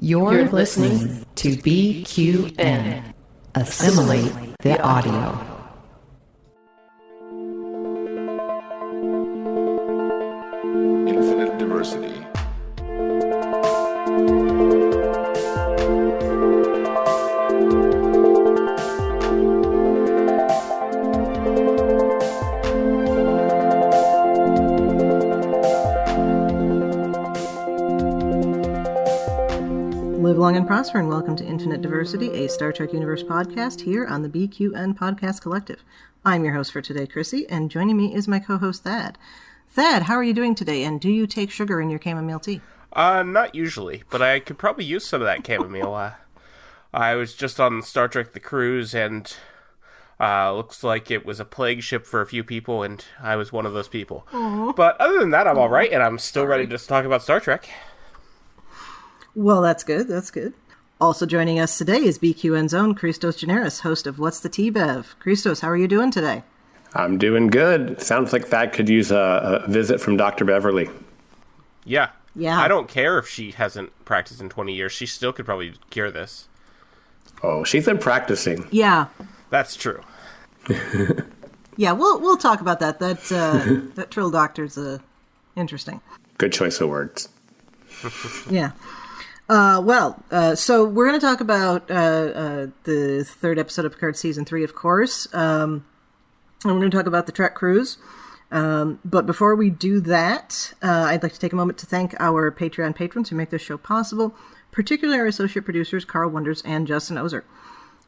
You're listening to BQN. Assimilate the audio. Infinite diversity. Live long and prosper, and welcome to Infinite Diversity, a Star Trek Universe podcast here on the BQN Podcast Collective. I'm your host for today, Chrissie, and joining me is my co-host, Thad. Thad, how are you doing today, and do you take sugar in your chamomile tea? Not usually, but I could probably use some of that chamomile. I was just on Star Trek The Cruise, and looks like it was a plague ship for a few people, and I was one of those people. Aww. But other than that, I'm all right, and I'm still ready to talk about Star Trek. Well, that's good. That's good. Also joining us today is BQN's own Christos Giannaris, host of What's the Tea Bev? Christos, how are you doing today? I'm doing good. Sounds like that could use a visit from Dr. Beverly. Yeah. Yeah. I don't care if she hasn't practiced in 20 years. She still could probably cure this. Oh, she's been practicing. Yeah. That's true. Yeah, we'll talk about that. That Trill Doctor's interesting. Good choice of words. Yeah. So we're going to talk about the third episode of Picard Season 3, of course. And we're going to talk about the Trek cruise. But before we do that, I'd like to take a moment to thank our Patreon patrons who make this show possible, particularly our associate producers, Carl Wonders and Justin Oser.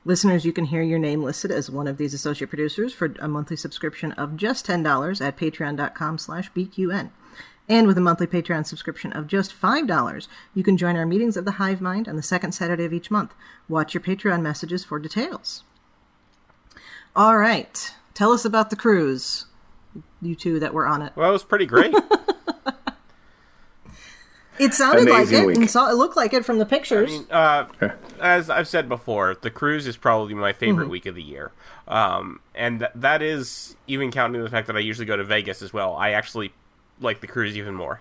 Listeners, you can hear your name listed as one of these associate producers for a monthly subscription of just $10 at patreon.com/BQN. And with a monthly Patreon subscription of just $5, you can join our meetings of the Hive Mind on the second Saturday of each month. Watch your Patreon messages for details. All right. Tell us about the cruise, you two that were on it. Well, it was pretty great. It sounded Amazing like it, week. and it looked like it from the pictures. I mean, as I've said before, the cruise is probably my favorite week of the year. And that is, even counting the fact that I usually go to Vegas as well, I actually like the cruise even more.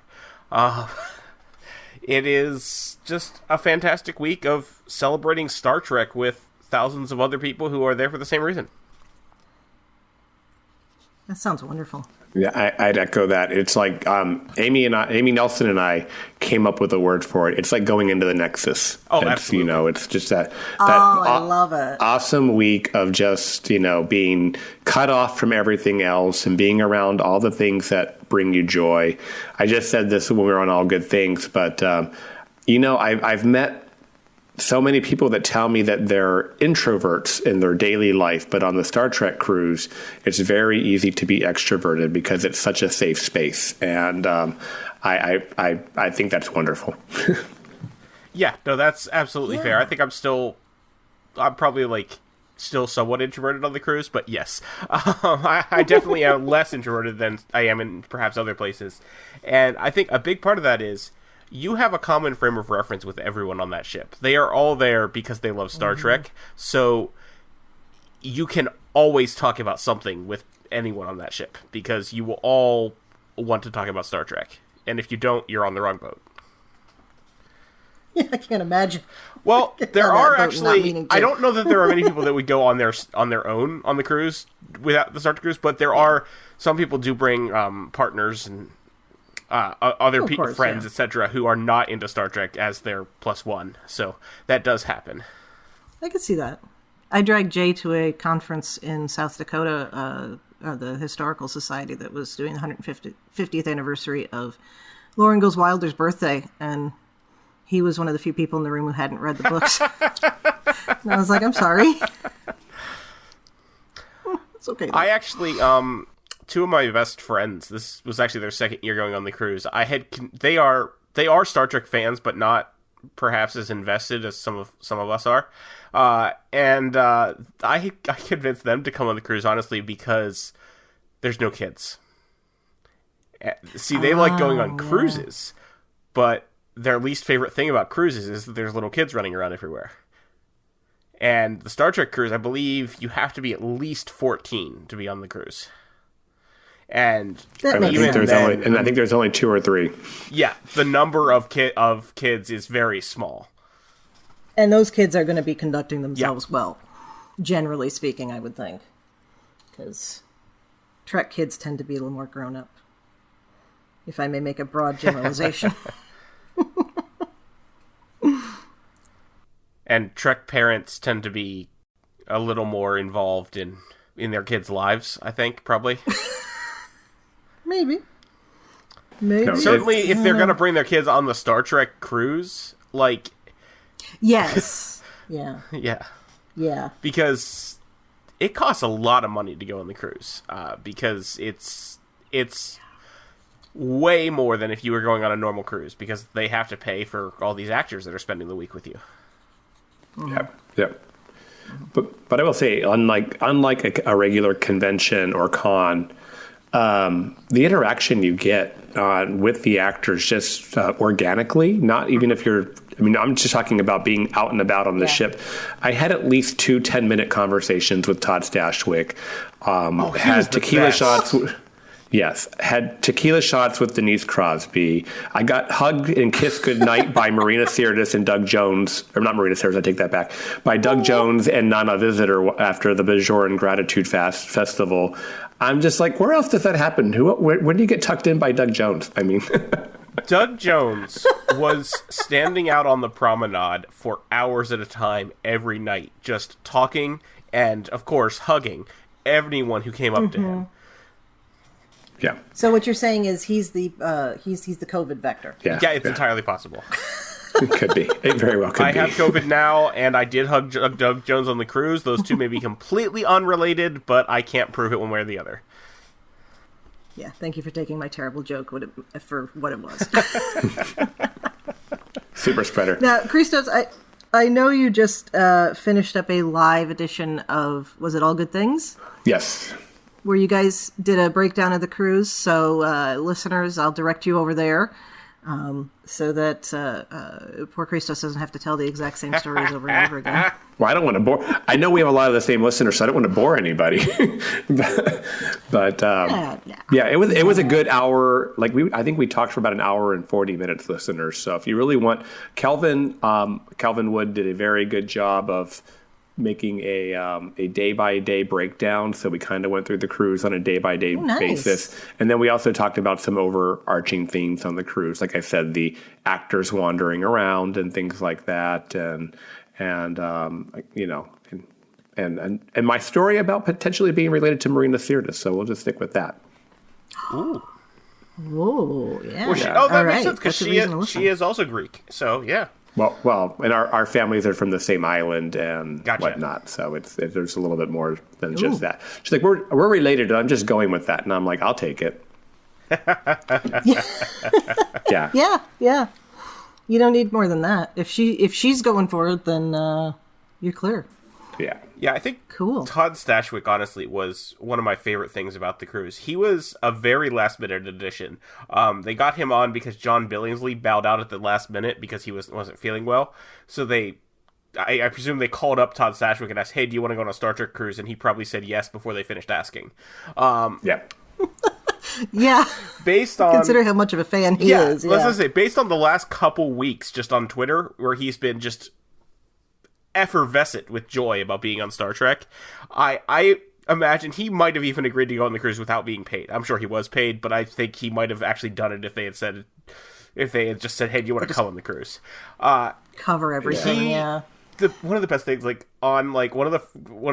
It is just a fantastic week of celebrating Star Trek with thousands of other people who are there for the same reason. That sounds wonderful. Yeah, I'd echo that. It's like Amy Nelson and I came up with a word for it. It's like going into the Nexus. Oh, it's, absolutely. It's just that I love it. Awesome week of just, being cut off from everything else and being around all the things that bring you joy. I just said this when we were on All Good Things, but, I've met so many people that tell me that they're introverts in their daily life, but on the Star Trek cruise, it's very easy to be extroverted because it's such a safe space. And I think that's wonderful. Yeah, no, that's absolutely fair. I think I'm probably still somewhat introverted on the cruise, but yes, I definitely am less introverted than I am in perhaps other places. And I think a big part of that is you have a common frame of reference with everyone on that ship. They are all there because they love Star Trek, so you can always talk about something with anyone on that ship because you will all want to talk about Star Trek. And if you don't, you're on the wrong boat. Yeah, I can't imagine. Well, there are actually, I don't know that there are many people that would go on their own on the cruise without the Star Trek cruise, but there are some people do bring partners and other friends, etc., who are not into Star Trek as their plus one. So that does happen. I could see that. I dragged Jay to a conference in South Dakota, the Historical Society that was doing the 150th anniversary of Lauren Goes Wilder's birthday, and he was one of the few people in the room who hadn't read the books. And I was like, I'm sorry. It's okay. I actually, two of my best friends, this was actually their second year going on the cruise. They are Star Trek fans, but not perhaps as invested as some of us are. And I convinced them to come on the cruise, honestly, because there's no kids. See, they like going on cruises, but their least favorite thing about cruises is that there's little kids running around everywhere. And the Star Trek cruise, I believe you have to be at least 14 to be on the cruise. And I think there's only 2 or 3. Yeah, the number of kids is very small. And those kids are going to be conducting themselves well, generally speaking, I would think. Because Trek kids tend to be a little more grown up, if I may make a broad generalization. And Trek parents tend to be a little more involved in their kids' lives, I think, probably. Maybe. Maybe. Certainly, if they're going to bring their kids on the Star Trek cruise, like... Yes. Yeah. Yeah. Yeah. Because it costs a lot of money to go on the cruise. Because it's way more than if you were going on a normal cruise. Because they have to pay for all these actors that are spending the week with you. Yep. But I will say, unlike a regular convention or con, the interaction you get with the actors just organically, not even if you're... I mean, I'm just talking about being out and about on the ship. I had at least 2 10-minute conversations with Todd Stashwick. Had tequila shots... Yes, had tequila shots with Denise Crosby. I got hugged and kissed goodnight by Marina Sirtis and Doug Jones. Or not Marina Sirtis, I take that back. By Doug Jones and Nana Visitor after the Bajoran Gratitude Festival. I'm just like, where else does that happen? When do you get tucked in by Doug Jones? I mean... Doug Jones was standing out on the promenade for hours at a time every night, just talking and, of course, hugging everyone who came up to him. Yeah. So what you're saying is he's the COVID vector. Yeah, it's entirely possible. It could be. It very well could be. I have COVID now, and I did hug Doug Jones on the cruise. Those two may be completely unrelated, but I can't prove it one way or the other. Yeah, thank you for taking my terrible joke for what it was. Super spreader. Now, Christos, I know you just finished up a live edition of, was it All Good Things? Yes. Where you guys did a breakdown of the cruise. So, listeners, I'll direct you over there so that poor Christos doesn't have to tell the exact same stories over and over again. Well, I don't want to bore. I know we have a lot of the same listeners, so I don't want to bore anybody. but yeah, it was a good hour. Like I think we talked for about an hour and 40 minutes, listeners. So if you really want, Calvin Wood did a very good job of making a day-by-day breakdown. So we kind of went through the cruise on a day-by-day basis. And then we also talked about some overarching themes on the cruise. Like I said, the actors wandering around and things like that. And my story about potentially being related to Marina Sirtis. So we'll just stick with that. Ooh. Oh, yeah. Well, that makes sense because she is also Greek. So, yeah. Well, and our families are from the same island and whatnot, so there's a little bit more than just that. She's like, we're related, and I'm just going with that, and I'm like, I'll take it. Yeah. You don't need more than that. If she's going for it, then you're clear. Yeah, I think Todd Stashwick, honestly, was one of my favorite things about the cruise. He was a very last-minute addition. They got him on because John Billingsley bowed out at the last minute because he wasn't feeling well. So I presume they called up Todd Stashwick and asked, hey, do you want to go on a Star Trek cruise? And he probably said yes before they finished asking. Yeah. Based on... Consider how much of a fan he is. Yeah, let's just say, based on the last couple weeks just on Twitter, where he's been just effervescent with joy about being on Star Trek, I imagine he might have even agreed to go on the cruise without being paid. I'm sure he was paid, but I think he might have actually done it if they had just said, hey, do you want to come on the cruise? Cover everything, yeah. One of the best things, like on like one of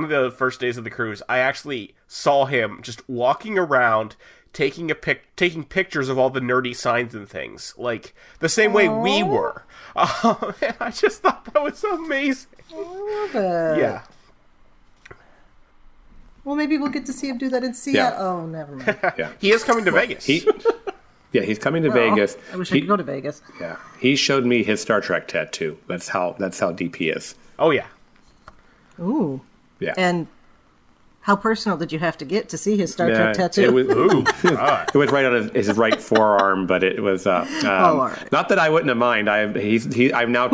the first days of the cruise, I actually saw him just walking around taking pictures of all the nerdy signs and things, like the same way we were. And I just thought that was amazing. I love it. Yeah. Well, maybe we'll get to see him do that in Seattle. Yeah. Oh, never mind. Yeah. He is coming to Vegas. He's coming to Vegas. I wish I could go to Vegas. Yeah. He showed me his Star Trek tattoo. That's how deep he is. Oh, yeah. Ooh. Yeah. And how personal did you have to get to see his Star Trek tattoo? It was right on his right forearm, but it was all right. Not that I wouldn't have mind. I've now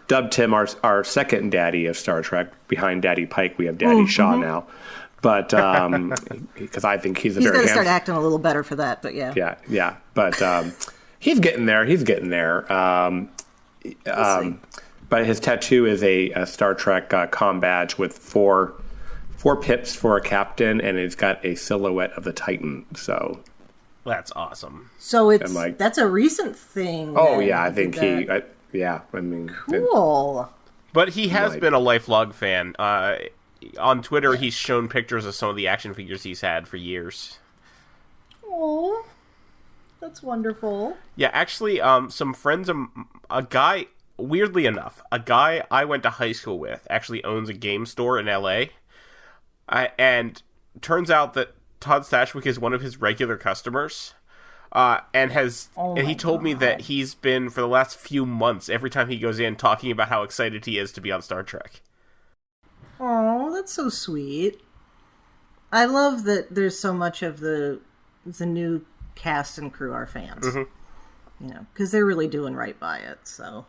dubbed him our second daddy of Star Trek. Behind Daddy Pike, we have Daddy Shaw now. But because I think he's going to start acting a little better for that. But But he's getting there. But But his tattoo is a Star Trek comm badge with four pips for a captain, and it's got a silhouette of the Titan. So That's awesome. So that's a recent thing. Oh yeah, I think I mean, cool. But he has been a lifelong fan. On Twitter, he's shown pictures of some of the action figures he's had for years. Oh, that's wonderful. Yeah, actually, some friends, a guy, weirdly enough, a guy I went to high school with actually owns a game store in LA. And turns out that Todd Stashwick is one of his regular customers. And he told me that he's been, for the last few months, every time he goes in, talking about how excited he is to be on Star Trek. Oh, that's so sweet. I love that there's so much of the new cast and crew are fans. Mm-hmm. You know, because they're really doing right by it, so.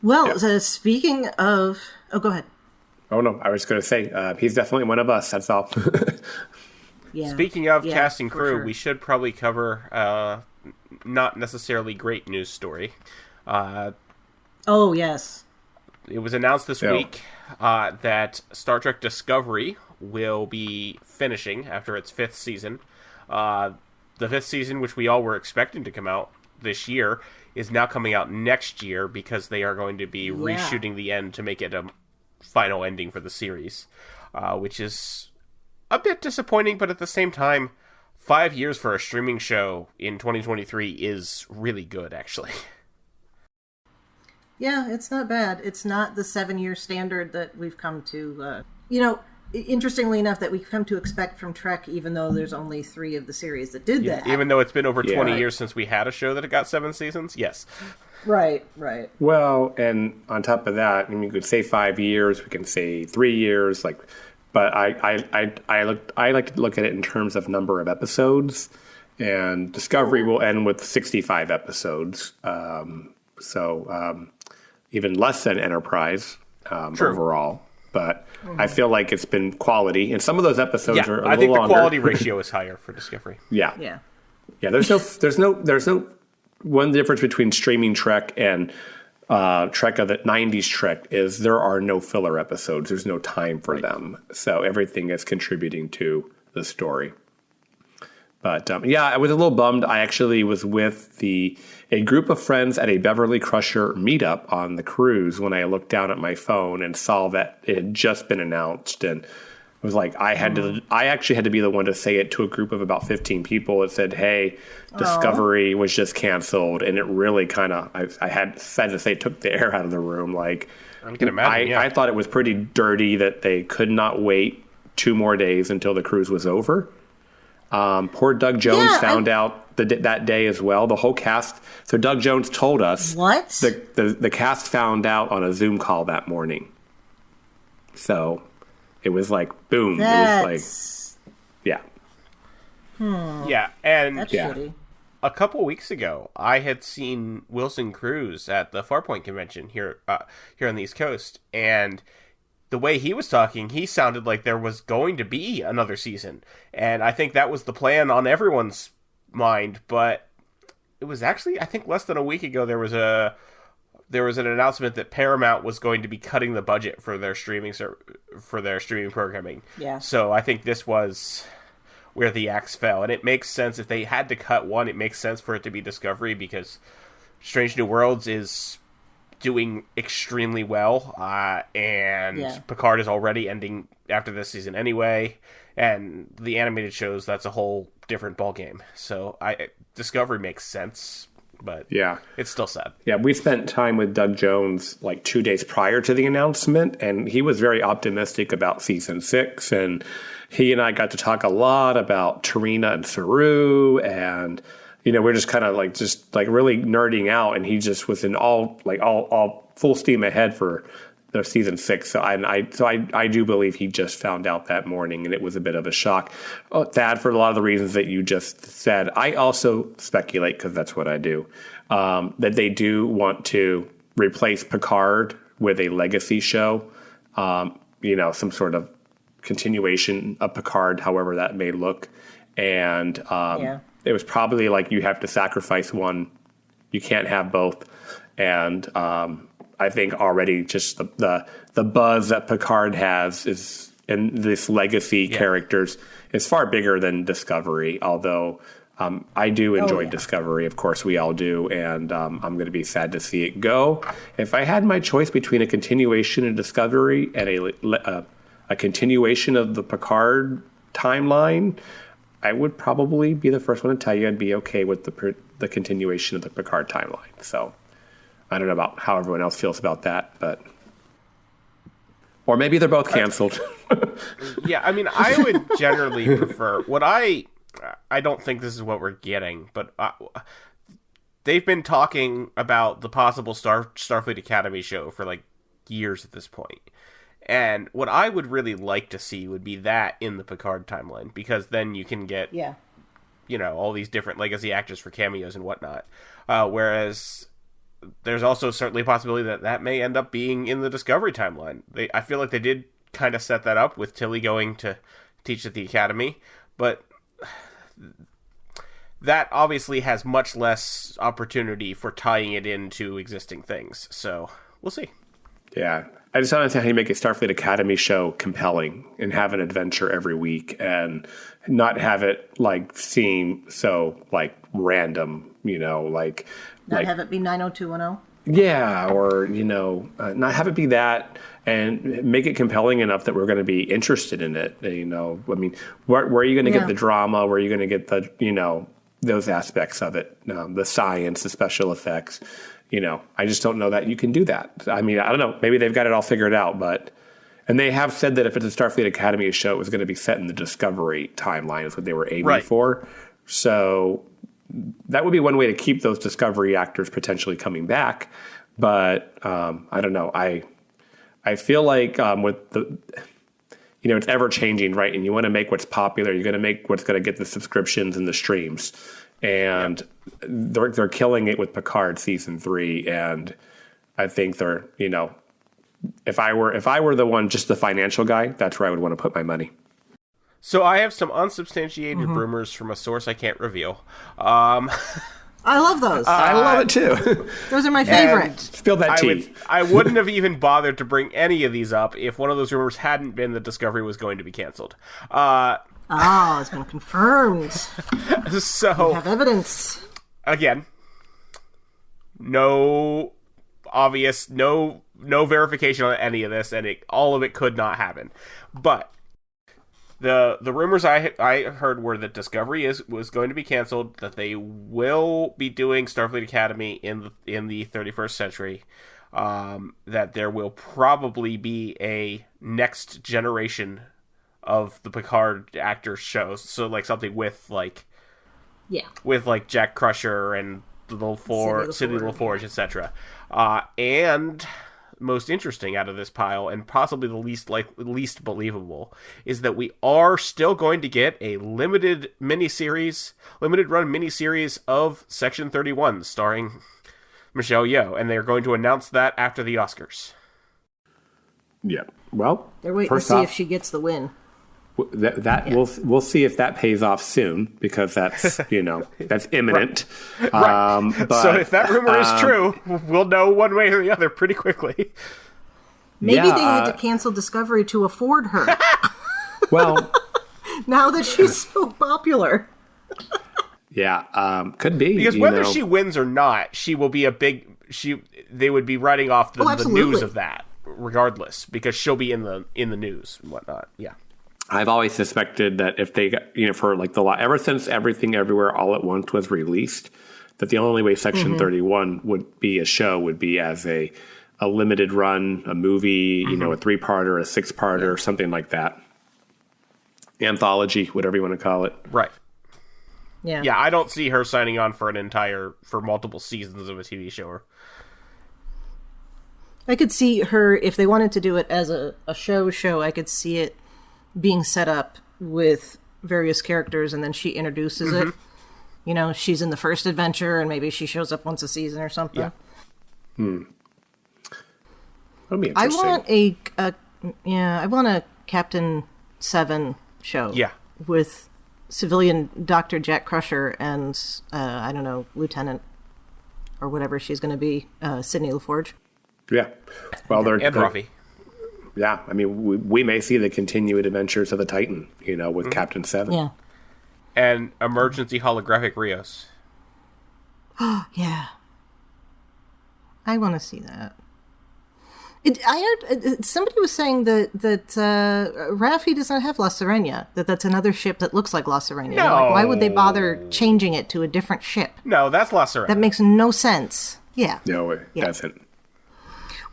Well, speaking of... Oh, go ahead. Oh, no, I was going to say, he's definitely one of us, that's all. Yeah. Speaking of cast and crew, we should probably cover not necessarily great news story. Oh, yes. It was announced this week that Star Trek Discovery will be finishing after its 5th season. The 5th season, which we all were expecting to come out this year, is now coming out next year because they are going to be reshooting the end to make it a final ending for the series, which is a bit disappointing, but at the same time, 5 years for a streaming show in 2023 is really good, actually. Yeah, it's not bad. It's not the 7-year standard that we've come to, interestingly enough, that we've come to expect from Trek, even though there's only 3 of the series that did that. Even though it's been over 20 years since we had a show that got 7 seasons, yes. Right. Well, and on top of that, I mean, you could say 5 years, we can say 3 years, but I like to look at it in terms of number of episodes, and Discovery will end with 65 episodes, even less than Enterprise overall. But I feel like it's been quality, and some of those episodes are a little longer. I think the quality ratio is higher for Discovery. Yeah. There's no one difference between streaming Trek and Trek of the 90s Trek is there are no filler episodes. There's no time for them. So everything is contributing to the story. But I was a little bummed. I actually was with a group of friends at a Beverly Crusher meetup on the cruise when I looked down at my phone and saw that it had just been announced, and it was like I actually had to be the one to say it to a group of about 15 people. It said, "Hey, Discovery was just canceled," and it really kind of I had to say took the air out of the room. Like I can imagine. I thought it was pretty dirty that they could not wait 2 more days until the cruise was over. Poor Doug Jones found out that day as well. The whole cast. So Doug Jones told us what the cast found out on a Zoom call that morning. So it was like boom. That's... It was like Yeah, and that's shitty. A couple weeks ago, I had seen Wilson Cruz at the Farpoint convention here on the East Coast, and the way he was talking, he sounded like there was going to be another season. And I think that was the plan on everyone's mind. But it was actually, I think, less than a week ago, there was an announcement that Paramount was going to be cutting the budget for their streaming programming. Yeah. So I think this was where the axe fell. And it makes sense. If they had to cut one, it makes sense for it to be Discovery, because Strange New Worlds is doing extremely well, and Picard is already ending after this season anyway, and the animated shows, that's a whole different ballgame. So Discovery makes sense, but it's still sad. Yeah, we spent time with Doug Jones like 2 days prior to the announcement, and he was very optimistic about season 6, and he and I got to talk a lot about Tarina and Saru, and we're just kind of like really nerding out, and he just was in all full steam ahead for the season 6. So I do believe he just found out that morning, and it was a bit of a shock. Thad, for a lot of the reasons that you just said, I also speculate, because that's what I do, that they do want to replace Picard with a legacy show, some sort of continuation of Picard, however that may look, and it was probably like you have to sacrifice one. You can't have both. And I think already just the buzz that Picard has is in this legacy characters is far bigger than Discovery, although I do enjoy Discovery. Of course, we all do, and I'm going to be sad to see it go. If I had my choice between a continuation of Discovery and a continuation of the Picard timeline, I would probably be the first one to tell you I'd be okay with the continuation of the Picard timeline. So I don't know about how everyone else feels about that, but or maybe they're both canceled. Yeah, I mean, I would generally prefer what I don't think this is what we're getting, but they've been talking about the possible Starfleet Academy show for like years at this point. And what I would really like to see would be that in the Picard timeline, because then you can get, all these different legacy actors for cameos and whatnot. Whereas there's also certainly a possibility that may end up being in the Discovery timeline. I feel like they did kind of set that up with Tilly going to teach at the Academy, but that obviously has much less opportunity for tying it into existing things. So we'll see. Yeah. I just don't understand how you make a Starfleet Academy show compelling and have an adventure every week and not have it like seem so like random, Not have it be 90210? Yeah, or, not have it be that and make it compelling enough that we're going to be interested in it. I mean, where are you going to get the drama? Where are you going to get the, those aspects of it? The science, the special effects. I just don't know that you can do that. I mean, I don't know. Maybe they've got it all figured out, and they have said that if it's a Starfleet Academy show, it was going to be set in the Discovery timeline is what they were aiming for. So that would be one way to keep those Discovery actors potentially coming back. But I don't know. I feel like with the, it's ever changing, right? And you want to make what's popular. You're going to make what's going to get the subscriptions and the streams. And they're killing it with Picard season 3. And I think they're, if I were the one, just the financial guy, that's where I would want to put my money. So I have some unsubstantiated rumors from a source I can't reveal. I love those. I love it too. Those are my favorite. Spill that tea. I wouldn't have even bothered to bring any of these up if one of those rumors hadn't been that Discovery was going to be canceled. It's been confirmed. So we have evidence. Again, no obvious, no verification on any of this, and all of it could not happen. But the rumors I heard were that Discovery was going to be canceled, that they will be doing Starfleet Academy in the 31st century, that there will probably be a next generation of the Picard actors shows, so like something with Jack Crusher and Sidney LaForge, etc. And most interesting out of this pile, and possibly the least believable, is that we are still going to get a limited run miniseries of Section 31 starring Michelle Yeoh, and they're going to announce that after the Oscars. Yeah. Well, they're waiting to see if she gets the win. We'll see if that pays off soon, because that's that's imminent. Right. But, so if that rumor is true, we'll know one way or the other pretty quickly. Maybe they had to cancel Discovery to afford her. Well, now that she's so popular. Yeah, could be, because whether she wins or not, she will be they would be writing off the news of that regardless, because she'll be in the news and whatnot. Yeah. I've always suspected that if they got, for like ever since Everything Everywhere All at Once was released, that the only way Section 31 would be a show would be as a limited run, a movie, a 3-parter, a 6-parter, or something like that. Anthology, whatever you want to call it. Right. Yeah. Yeah, I don't see her signing on for multiple seasons of a TV show. I could see her, if they wanted to do it as a show, I could see it being set up with various characters, and then she introduces it. She's in the first adventure, and maybe she shows up once a season or something. Yeah. That'd be interesting. I want a Captain 7 show. Yeah. With civilian Dr. Jack Crusher and, Lieutenant or whatever she's going to be, Sydney LaForge. Yeah. Well, they're Rafi. Yeah, I mean, we may see the continued adventures of the Titan, with Captain Seven. Yeah. And emergency holographic Rios. Yeah. I want to see that. I heard somebody was saying that Raffi does not have La Sirena, that's another ship that looks like La Sirena. No. Like, why would they bother changing it to a different ship? No, that's La Sirena. That makes no sense. Yeah. No, it doesn't.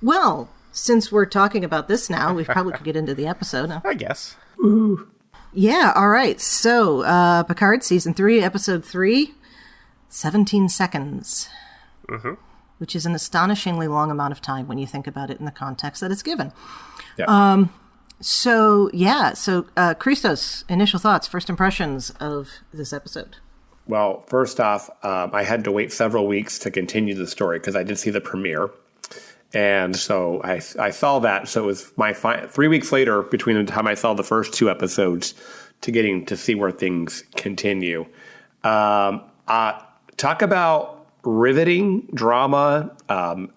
Well, since we're talking about this now, we probably could get into the episode. I guess. Ooh. Yeah, all right. So, Picard, Season 3, Episode 3, 17 seconds. Mm-hmm. Which is an astonishingly long amount of time when you think about it in the context that it's given. Yeah. So, Christos, initial thoughts, first impressions of this episode. Well, first off, I had to wait several weeks to continue the story because I did see the premiere. And so I saw that. So it was my 3 weeks later between the time I saw the first 2 episodes to getting to see where things continue. Talk about riveting drama,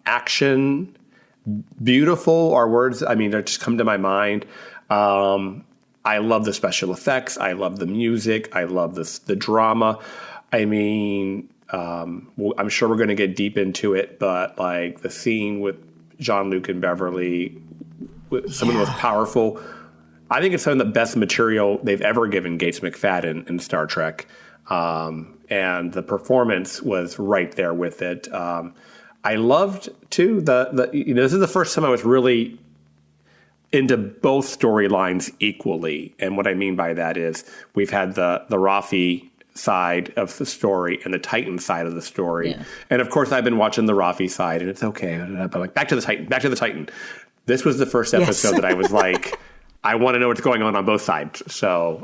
action, beautiful are words. I mean, that just come to my mind. I love the special effects. I love the music. I love the drama. I mean, I'm sure we're going to get deep into it, but like the scene with Jean-Luc and Beverly, with some of the most powerful. I think it's some of the best material they've ever given Gates McFadden in Star Trek. And the performance was right there with it. I loved too this is the first time I was really into both storylines equally. And what I mean by that is we've had the Rafi side of the story and the Titan side of the story. Yeah. And of course I've been watching the Rafi side and it's okay. But like back to the Titan. This was the first episode that I was like, I want to know what's going on both sides. So,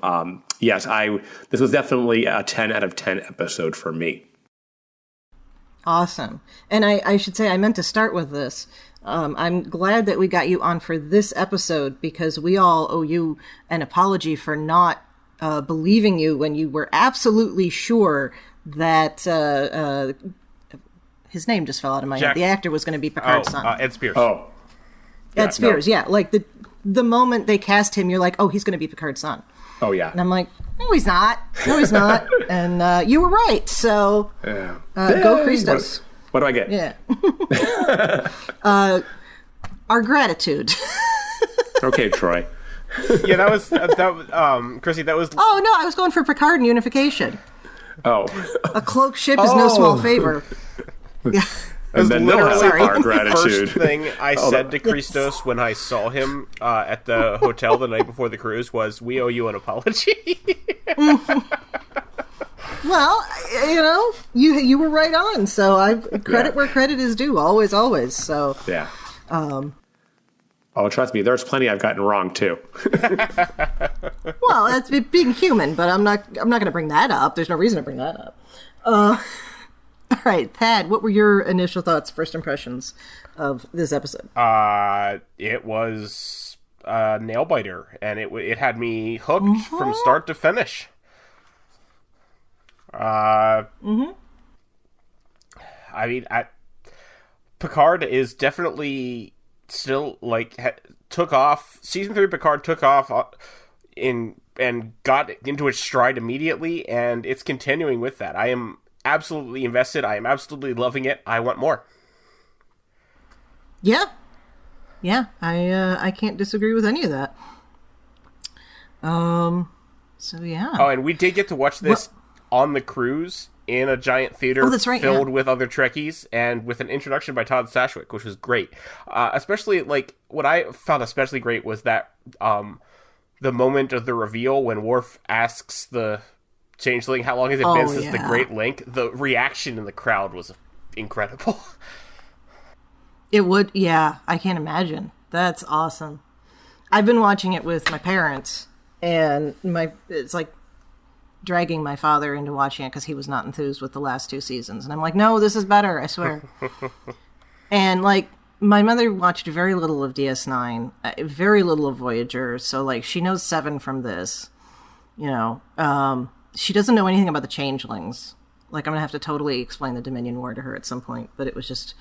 yes, this was definitely a 10 out of 10 episode for me. Awesome. And I should say, I meant to start with this. I'm glad that we got you on for this episode because we all owe you an apology for not believing you when you were absolutely sure that his name just fell out of my head. The actor was going to be Picard's son. Ed Spears. Oh. Ed Spears, yeah. Like the moment they cast him, you're like, oh, he's going to be Picard's son. Oh, yeah. And I'm like, no, he's not. No, he's not. And you were right. So go Christos. What do I get? Yeah. Our gratitude. Okay, Troy. Yeah, that was Chrissy, that was... Oh, no, I was going for Picard and unification. Oh. A cloaked ship is no small favor. Yeah. And then literally our the gratitude. First thing I said to Christos when I saw him at the hotel the night before the cruise was, we owe you an apology. Well, you were right on. So credit where credit is due. Always, always. So yeah. Oh, trust me, there's plenty I've gotten wrong too. Well, that's being human, but I'm not going to bring that up. There's no reason to bring that up. All right, Thad, what were your initial thoughts, first impressions of this episode? It was a nail biter, and it had me hooked from start to finish. I mean, Picard is definitely still took off. Season 3 Picard took off and got into its stride immediately, and it's continuing with that. I am absolutely invested. I am absolutely loving it. I want more. Yeah. I can't disagree with any of that. So yeah. Oh, and we did get to watch this on the cruise in a giant theater filled with other Trekkies and with an introduction by Todd Stashwick, which was great. Especially what I found especially great was that the moment of the reveal when Worf asks the Changeling, how long has it been since the Great Link? The reaction in the crowd was incredible. It would, yeah. I can't imagine. That's awesome. I've been watching it with my parents, and it's like dragging my father into watching it because he was not enthused with the last 2 seasons. And I'm like, no, this is better, I swear. And my mother watched very little of DS9, very little of Voyager, so she knows 7 from this. She doesn't know anything about the Changelings. Like, I'm going to have to totally explain the Dominion War to her at some point. But it was just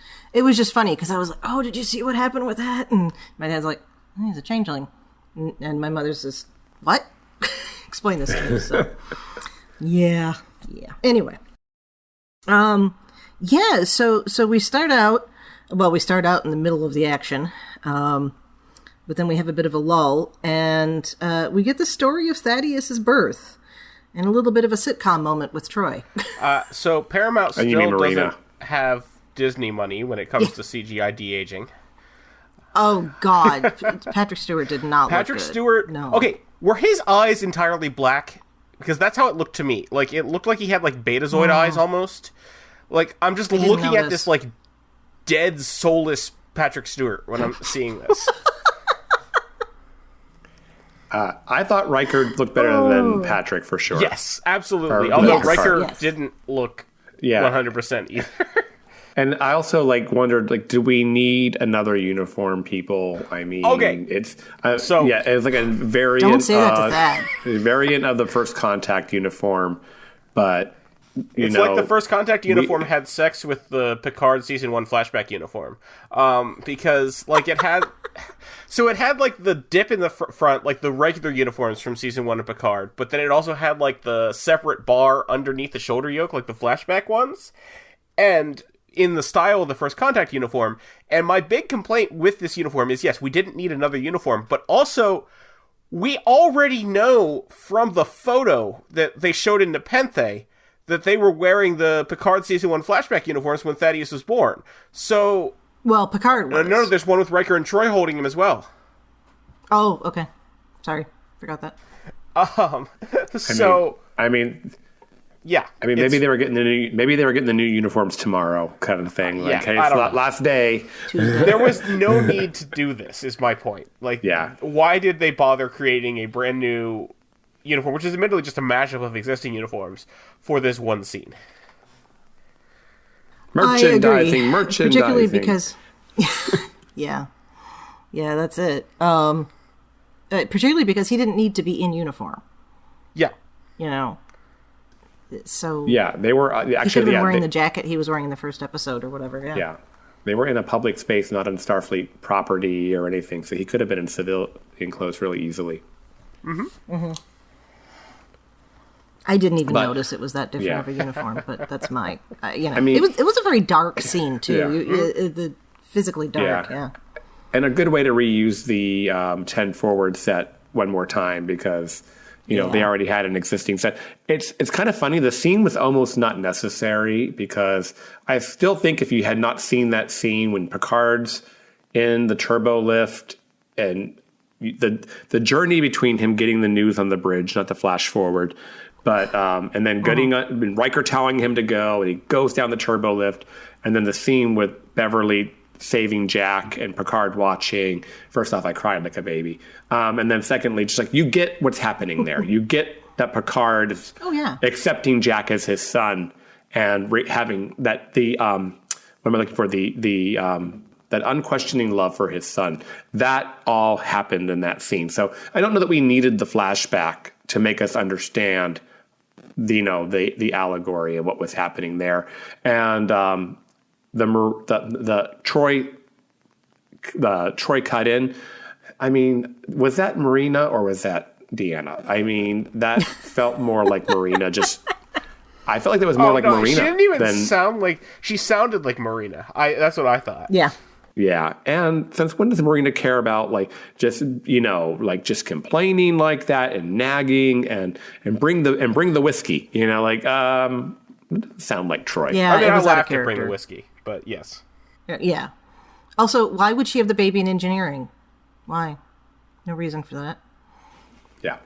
funny because I was like, oh, did you see what happened with that? And my dad's like, he's a changeling. And my mother's just, what? Explain this to me. So, yeah. Anyway. Yeah, so we start out in the middle of the action. But then we have a bit of a lull, and we get the story of Thaddeus's birth, and a little bit of a sitcom moment with Troy. So Paramount still doesn't have Disney money when it comes to CGI de-aging. Oh, God. Patrick Stewart did not look good. Stewart... No. Okay, were his eyes entirely black? Because that's how it looked to me. Like, it looked like he had, like, Betazoid eyes, almost. Like, I'm just looking at this, like, dead, soulless Patrick Stewart when I'm seeing this. I thought Riker looked better than Patrick, for sure. Yes, absolutely. Although Riker didn't look 100% either. And I also, like, wondered, like, do we need another uniform, people? I mean, it's... it's like a variant... Don't say that to Thad. A variant of the First Contact uniform, but... It's like the First Contact uniform had sex with the Picard Season 1 flashback uniform. Because, like, it had... So it had, like, the dip in the front, like the regular uniforms from Season 1 of Picard, but then it also had, like, the separate bar underneath the shoulder yoke, like the flashback ones, and in the style of the First Contact uniform. And my big complaint with this uniform is, yes, we didn't need another uniform, but also, we already know from the photo that they showed in Nepenthe that they were wearing the Picard Season 1 flashback uniforms when Thaddeus was born. So... Well, Picard was. No, there's one with Riker and Troy holding him as well. Oh, okay. Sorry. Forgot that. So... I mean... Yeah. I mean, maybe they were getting the new uniforms tomorrow, kind of thing. Like, hey, it's last day. There was no need to do this, is my point. Like, why did they bother creating a brand new uniform, which is admittedly just a mashup of existing uniforms, for this one scene? Merchandising. Particularly because... Yeah, that's it. Particularly because he didn't need to be in uniform. Yeah. You know... So they were actually he could have been wearing the jacket he was wearing in the first episode or whatever. Yeah, they were in a public space, not on Starfleet property or anything, so he could have been in civilian clothes really easily. I didn't even notice it was that different of a uniform, but that's my I mean, it was a very dark scene too. The physically dark, and a good way to reuse the 10 forward set one more time because. They already had an existing set. It's kind of funny. The scene was almost not necessary because I still think if you had not seen that scene when Picard's in the turbo lift and the journey between him getting the news on the bridge, not to flash forward, but and then getting Riker telling him to go and he goes down the turbo lift, and then the scene with Beverly saving Jack and Picard watching. First off, I cried like a baby. And then secondly, just like you get what's happening there. You get that Picard is accepting Jack as his son and having that what am I looking for? That unquestioning love for his son. That all happened in that scene. So I don't know that we needed the flashback to make us understand the allegory of what was happening there. And the Troy cut in. I mean, was that Marina or was that Deanna? I mean, that felt more like Marina. I felt like that was more like Marina. She didn't even sound like. She sounded like Marina. That's what I thought. Yeah. Yeah, and since when does Marina care about just complaining like that and nagging and bring the whiskey? Sound like Troy. Yeah, I mean, it was I out of laughed to character. bring the whiskey, but yes. Yeah. Also, why would she have the baby in engineering? Why? No reason for that. Yeah.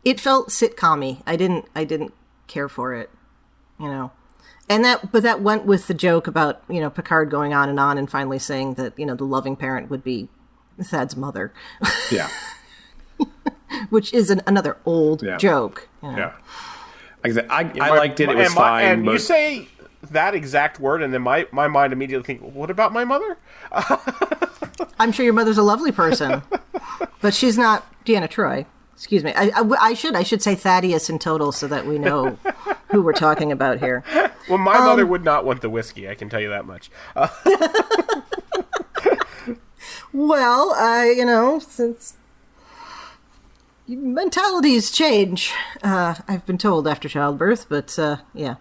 It felt sitcom-y. I didn't care for it, And that went with the joke about, Picard going on and finally saying that, the loving parent would be Thad's mother. Yeah. Which is another old joke. Yeah. Like I said, I liked it. It was fine. And you say that exact word, and then my mind immediately thinks, what about my mother? I'm sure your mother's a lovely person, but she's not Deanna Troi. Excuse me. I should say Thaddeus in total so that we know who we're talking about here. Well, my mother would not want the whiskey, I can tell you that much. Well, since mentalities change, I've been told after childbirth, but yeah.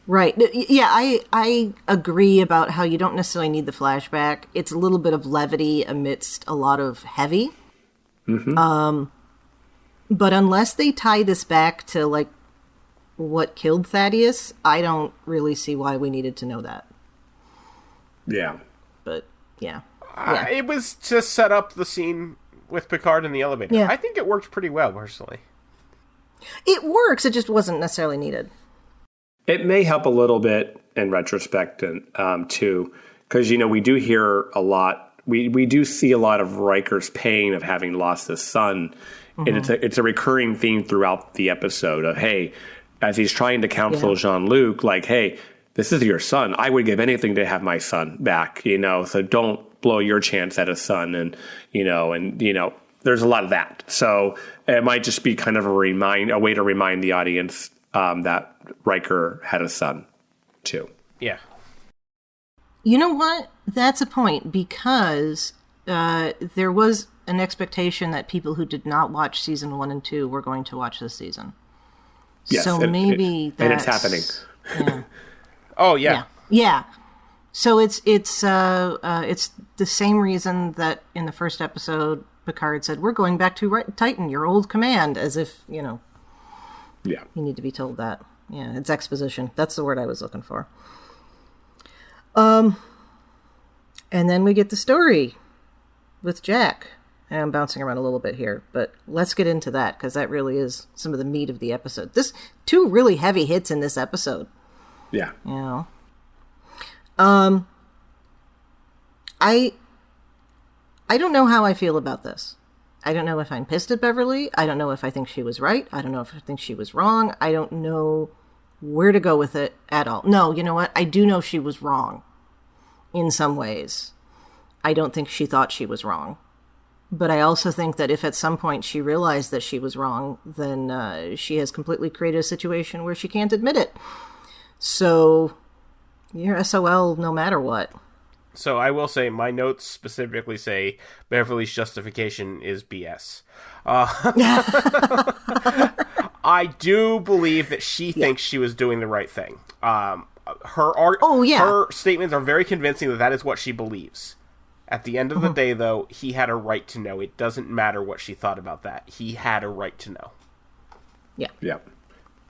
Right. Yeah, I agree about how you don't necessarily need the flashback. It's a little bit of levity amidst a lot of heavy. Mm-hmm. But unless they tie this back to, like, what killed Thaddeus, I don't really see why we needed to know that. Yeah. But, yeah. It was to set up the scene with Picard in the elevator. Yeah. I think it worked pretty well, personally. It works, it just wasn't necessarily needed. It may help a little bit in retrospect, too, because, we do hear a lot. We do see a lot of Riker's pain of having lost his son, and it's a recurring theme throughout the episode of, hey, as he's trying to counsel Jean-Luc, like, hey, this is your son. I would give anything to have my son back, so don't blow your chance at a son, and there's a lot of that. So it might just be kind of a way to remind the audience that Riker had a son, too. Yeah. You know what? That's a point, because there was an expectation that people who did not watch season 1 and 2 were going to watch this season. Yes, so maybe that's... And it's happening. Yeah. Oh, yeah. Yeah. So it's the same reason that in the first episode, Picard said, we're going back to Titan, your old command, as if, Yeah. You need to be told that. Yeah, it's exposition. That's the word I was looking for. And then we get the story with Jack. And I'm bouncing around a little bit here, but let's get into that, because that really is some of the meat of the episode. This 2 really heavy hits in this episode. Yeah. I don't know how I feel about this. I don't know if I'm pissed at Beverly. I don't know if I think she was right. I don't know if I think she was wrong. I don't know where to go with it at all. No, you know what? I do know she was wrong in some ways. I don't think she thought she was wrong. But I also think that if at some point she realized that she was wrong, then she has completely created a situation where she can't admit it. So you're SOL no matter what. So I will say, my notes specifically say Beverly's justification is BS. I do believe that she thinks she was doing the right thing. Her statements are very convincing that is what she believes. At the end of the day, though, he had a right to know. It doesn't matter what she thought about that. He had a right to know. Yeah. Yeah.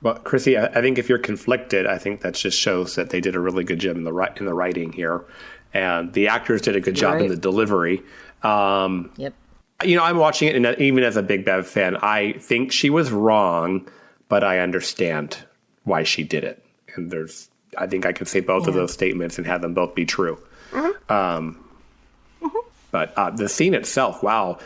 Well, Chrissie, I think if you're conflicted, I think that just shows that they did a really good job in the writing here. And the actors did a good job in the delivery. Yep. I'm watching it, and even as a big Bev fan, I think she was wrong, but I understand why she did it. And I think I could say both of those statements and have them both be true. Mm-hmm. But the scene itself, wow.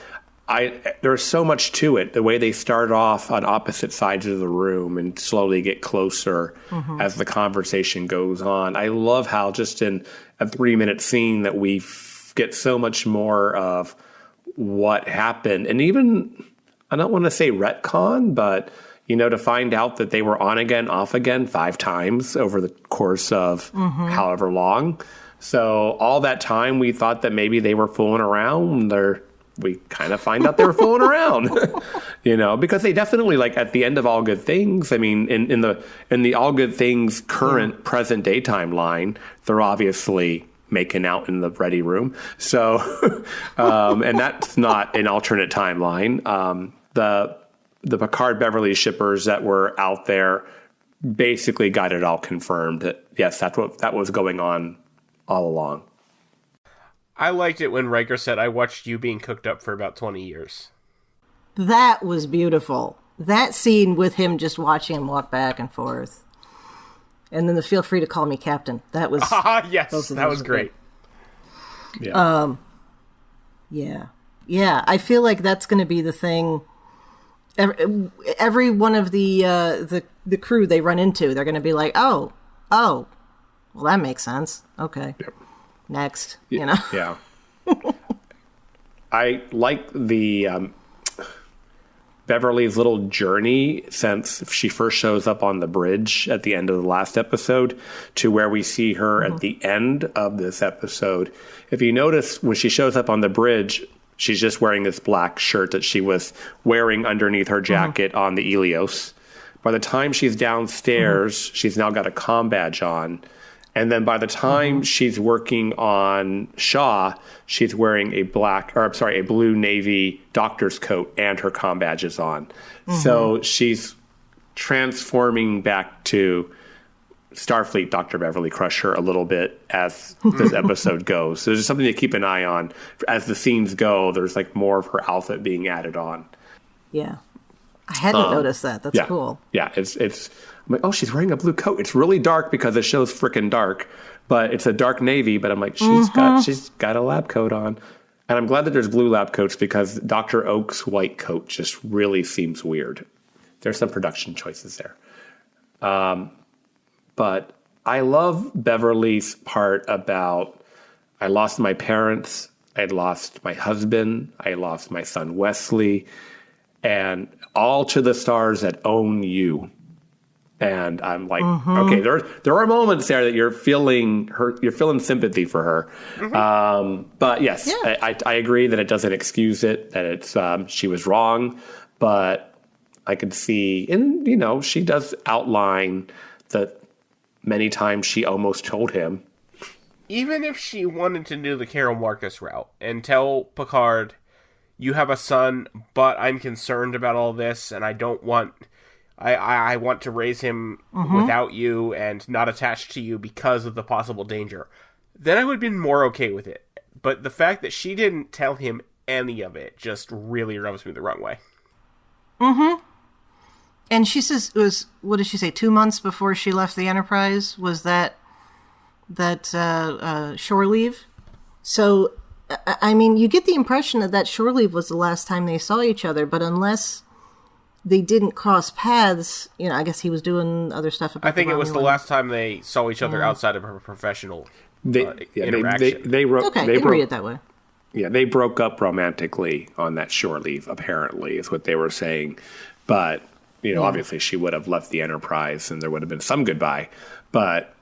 There's so much to it. The way they start off on opposite sides of the room and slowly get closer as the conversation goes on. I love how just in a 3-minute scene that we get so much more of what happened. And even, I don't want to say retcon, but, to find out that they were on again, off again 5 times over the course of however long. So all that time we thought that maybe they were fooling around. We kind of find out they were fooling around, because they definitely, like, at the end of All Good Things, I mean, in the All Good Things current present day timeline, they're obviously making out in the ready room. So, and that's not an alternate timeline. The Picard Beverly shippers that were out there basically got it all confirmed that, yes, that was going on all along. I liked it when Riker said, I watched you being cooked up for about 20 years. That was beautiful. That scene with him just watching him walk back and forth. And then the feel free to call me captain. That was... yes, that was great. Yeah. Yeah, I feel like that's going to be the thing. Every one of the crew they run into, they're going to be like, oh, well, that makes sense. Okay. Yep. Next, Yeah. I like the Beverly's little journey since she first shows up on the bridge at the end of the last episode to where we see her at the end of this episode. If you notice, when she shows up on the bridge, she's just wearing this black shirt that she was wearing underneath her jacket on the Ilios. By the time she's downstairs, she's now got a comm badge on. And then by the time she's working on Shaw, she's wearing a blue Navy doctor's coat and her comm badge is on. So she's transforming back to Starfleet Dr. Beverly Crusher a little bit as this episode goes. So there's something to keep an eye on. As the scenes go, there's like more of her outfit being added on. Yeah. I hadn't noticed that. That's cool. Yeah, it's I'm like, oh, she's wearing a blue coat. It's really dark because the show's freaking dark, but it's a dark navy. But I'm like, she's got a lab coat on, and I'm glad that there's blue lab coats because Dr. Oak's white coat just really seems weird. There's some production choices there, but I love Beverly's part about I lost my parents, I lost my husband, I lost my son Wesley, and all to the stars that own you. And I'm like, okay, there are moments there that you're feeling sympathy for her. But yes, I agree that it doesn't excuse it, that it's she was wrong, but I could see, and she does outline that many times she almost told him. Even if she wanted to do the Carol Marcus route and tell Picard, you have a son, but I'm concerned about all this, and I don't want... I want to raise him without you and not attached to you because of the possible danger, then I would have been more okay with it. But the fact that she didn't tell him any of it just really rubs me the wrong way. And she says it was, what did she say, 2 months before she left the Enterprise? Was that shore leave? So, I mean, you get the impression that shore leave was the last time they saw each other, but unless they didn't cross paths, I guess he was doing other stuff. I think it was the last time they saw each other outside of a professional interaction. They read it that way. Yeah, they broke up romantically on that shore leave, apparently, is what they were saying. But, obviously she would have left the Enterprise and there would have been some goodbye. But,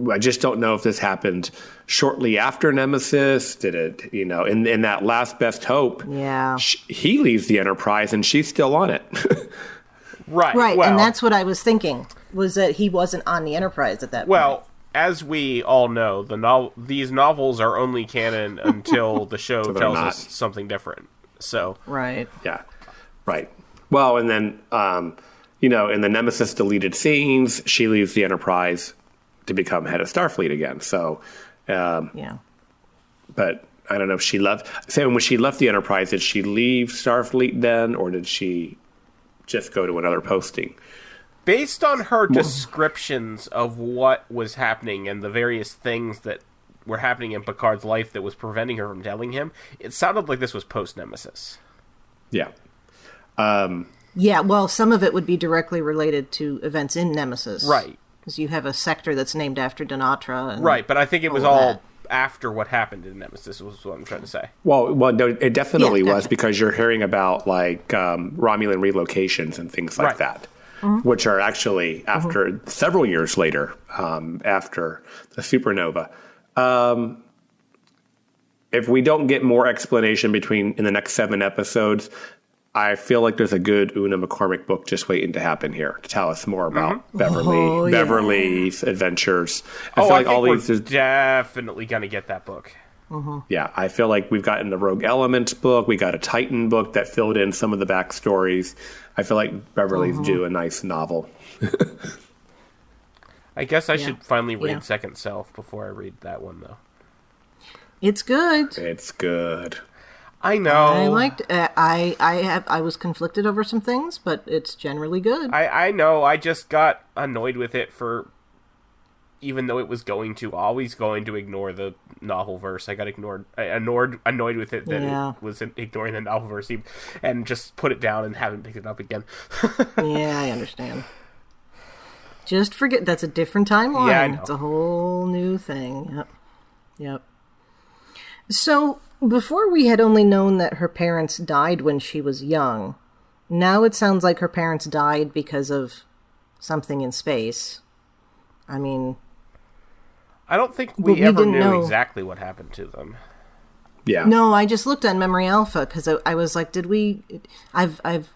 I just don't know if this happened shortly after Nemesis. Did it, in that last Best Hope, he leaves the Enterprise and she's still on it. Right. Well, and that's what I was thinking, was that he wasn't on the Enterprise at that point. Well, as we all know, these novels are only canon until the show tells us something different. So Right. Yeah. Right. Well, and then, in the Nemesis deleted scenes, she leaves the Enterprise to become head of Starfleet again. So, but I don't know if she left. So when she left the Enterprise, did she leave Starfleet then, or did she just go to another posting? Based on her descriptions of what was happening and the various things that were happening in Picard's life that was preventing her from telling him, it sounded like this was post-Nemesis. Yeah. Well, some of it would be directly related to events in Nemesis. Right. Because you have a sector that's named after Dinatra. Right, but I think it was all after what happened in Nemesis, was what I'm trying to say. Well, no, it definitely was, because you're hearing about, like, Romulan relocations and things like that, which are actually after several years later, after the supernova. If we don't get more explanation in the next 7 episodes, I feel like there's a good Una McCormick book just waiting to happen here to tell us more about Beverly's adventures. I think we're definitely going to get that book. Yeah, I feel like we've gotten the Rogue Elements book. We got a Titan book that filled in some of the backstories. I feel like Beverly's due a nice novel. I guess I should finally read Second Self before I read that one, though. It's good. It's good. I know. I liked. I was conflicted over some things, but it's generally good. I know. I just got annoyed with it even though it was always going to ignore the novel verse. I got annoyed with it that it was ignoring the novel verse and just put it down and haven't picked it up again. Yeah, I understand. Just forget that's a different timeline. Yeah, I know. It's a whole new thing. Yep. So Before we had only known that her parents died when she was young. Now it sounds like her parents died because of something in space. I mean... I don't think we ever knew exactly what happened to them. Yeah. No, I just looked on Memory Alpha because I was like, did we... I've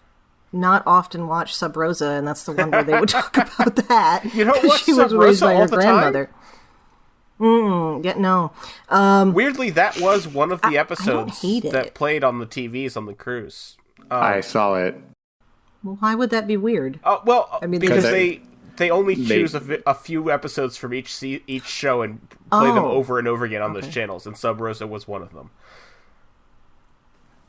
not often watched Sub Rosa, and that's the one where they would talk about that. You don't watch she Sub was raised Rosa by all her the grandmother. time? Yeah, no. Weirdly, that was one of the episodes that it. played on the TVs on the cruise. I saw it. Well, why would that be weird? I mean, because they only choose they- a few episodes from each show and play them over and over again on those channels, and Sub Rosa was one of them.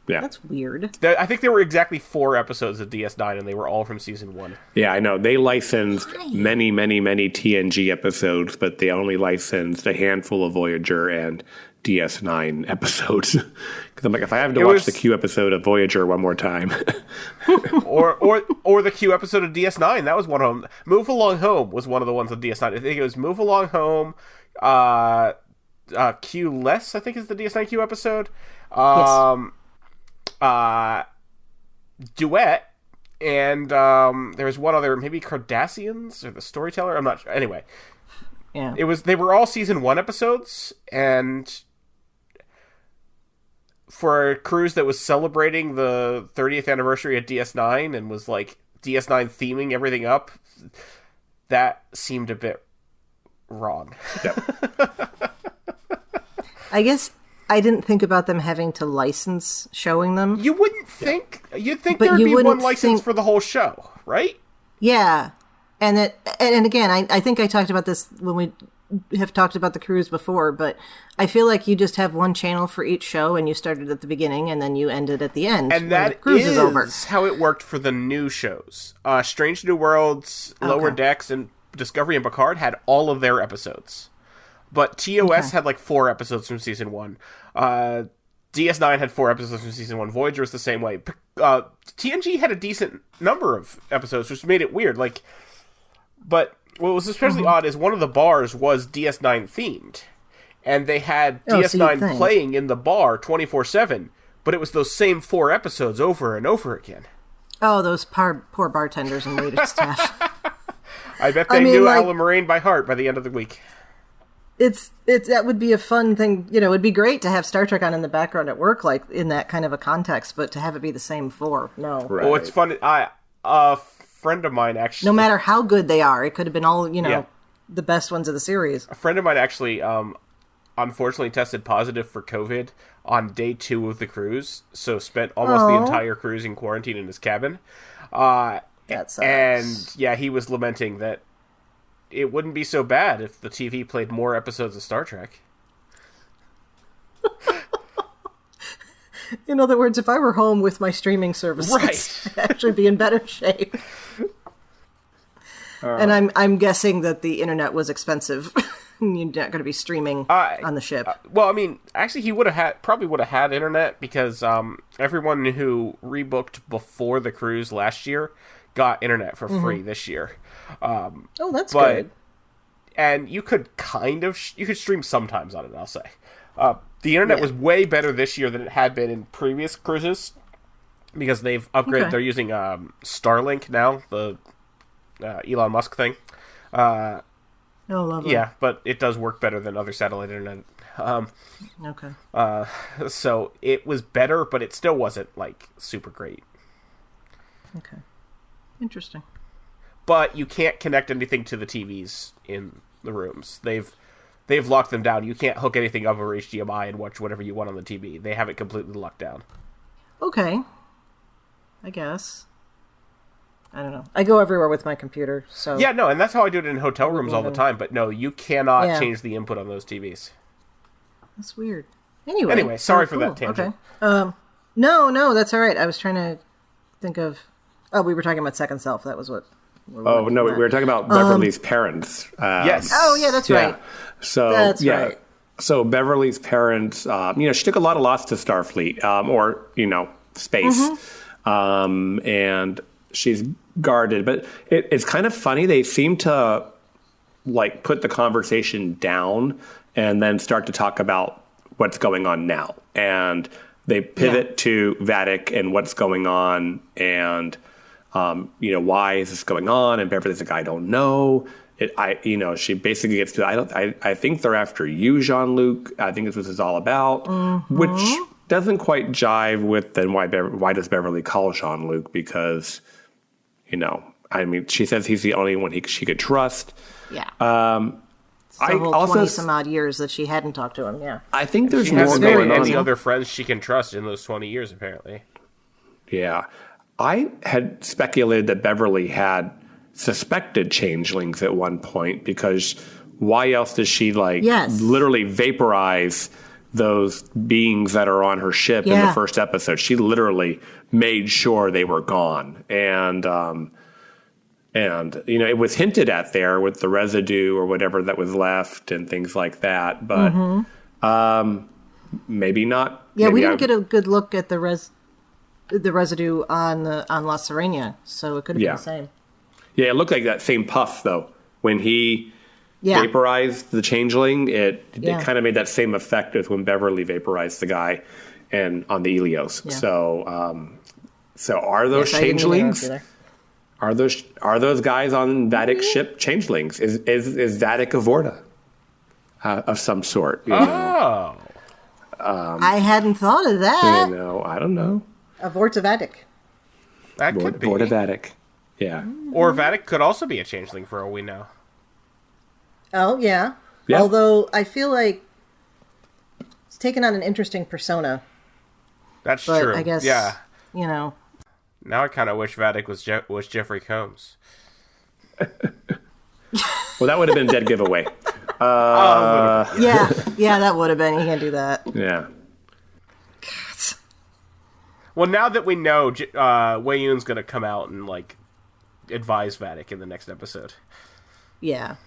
Yeah. That's weird. I think there were exactly 4 episodes of DS9, and they were all from season 1. Yeah, I know. They licensed many, many, many TNG episodes, but they only licensed a handful of Voyager and DS9 episodes. Because I'm like, if I have to watch the Q episode of Voyager one more time. or the Q episode of DS9, that was one of them. Move Along Home was one of the ones on DS9. I think it was Move Along Home, Q Less, I think is the DS9 Q episode. Yes. Duet, and there was one other, maybe Cardassians or the Storyteller. I'm not sure. Anyway, Yeah. they were all season 1 episodes, and for a cruise that was celebrating the 30th anniversary of DS9 and was like DS9 theming everything up, that seemed a bit wrong. Yep. I guess I didn't think about them having to license showing them. You wouldn't think. You'd think But there would you be one wouldn't license think- for the whole show, right? Yeah. And again, I think I talked about this when we have talked about the cruise before, but I feel like you just have one channel for each show, and you started at the beginning, and then you ended at the end. And when the that cruise is over. how it worked for the new shows. Strange New Worlds, Lower Okay. Decks, and Discovery and Picard had all of their episodes. But TOS had like 4 episodes from season 1. DS9 had 4 episodes from season 1. Voyager was the same way. TNG had a decent number of episodes, which made it weird. But what was especially odd is one of the bars was DS9 themed. And they had DS9 playing in the bar 24/7, but it was those same 4 episodes over and over again. Oh, those poor bartenders and waiting staff. I bet they knew Alan Moraine by heart by the end of the week. It's that would be a fun thing. You know, it'd be great to have Star Trek on in the background at work, like in that kind of a context, but to have it be the same 4, no. Right. Well, it's funny. A friend of mine actually... No matter how good they are, it could have been all, the best ones of the series. A friend of mine actually, unfortunately tested positive for COVID on day 2 of the cruise, so spent almost the entire cruise in quarantine in his cabin. That sucks. And, yeah, he was lamenting that it wouldn't be so bad if the TV played more episodes of Star Trek. In other words, if I were home with my streaming services, Right. I'd actually be in better shape. And I'm guessing that the internet was expensive. You're not going to be streaming on the ship. Well, I mean, actually, he probably would have had internet because everyone who rebooked before the cruise last year got internet for free this year. Oh, that's good. And you could you could stream sometimes on it, I'll say. The internet was way better this year than it had been in previous cruises because they've upgraded. Okay. They're using Starlink now, the Elon Musk thing. Oh, lovely. Yeah, but it does work better than other satellite internet. Okay. So it was better, but it still wasn't like super great. Okay. Interesting. But you can't connect anything to the TVs in the rooms. They've locked them down. You can't hook anything up over HDMI and watch whatever you want on the TV. They have it completely locked down. Okay. I guess. I don't know. I go everywhere with my computer, so... Yeah, no, and that's how I do it in hotel rooms all the time. But no, you cannot change the input on those TVs. That's weird. Anyway, sorry for that tangent. Okay. No, that's all right. I was trying to think of... Oh, we were talking about Second Self. That was what... Oh, no, we were talking about Beverly's parents. Yes. Oh, yeah, that's right. So, That's right. So Beverly's parents, she took a lot of loss to Starfleet, or, space. And she's guarded. But it's kind of funny. They seem to, put the conversation down and then start to talk about what's going on now. And they pivot to Vadic and what's going on, and why is this going on? And Beverly's like, I don't know. She basically gets to, I think they're after you, Jean-Luc. I think this is all about, which doesn't quite jive with then why does Beverly call Jean-Luc? Because, she says he's the only one she could trust. Yeah. The whole 20-some-odd years that she hadn't talked to him, yeah. I think there's she more hasn't going made on. any other friends she can trust in those 20 years, apparently. Yeah. I had speculated that Beverly had suspected changelings at one point, because why else does she literally vaporize those beings that are on her ship in the first episode? She literally made sure they were gone. And it was hinted at there with the residue or whatever that was left and things like that, but maybe not. Yeah, maybe we didn't get a good look at the residue on La Sirena, so it could have been the same. Yeah, it looked like that same puff, though. When he vaporized the changeling, it kind of made that same effect as when Beverly vaporized the guy and on the Ilios. Yeah. So are those changelings? Are those guys on Vadic's ship changelings? Is Vadic a Vorta of some sort? I hadn't thought of that. I don't know. A Vorta Vadic. That could be. Vorta Vadic. Yeah. Or Vadic could also be a changeling for all we know. Oh, yeah. Although I feel like it's taken on an interesting persona. That's true. I guess, Now I kind of wish Vadic was Jeffrey Combs. Well, that would have been a dead giveaway. Yeah, that would have been. You can't do that. Yeah. God. Well, now that we know, Wei Yun's going to come out and advise Vadic in the next episode. Yeah,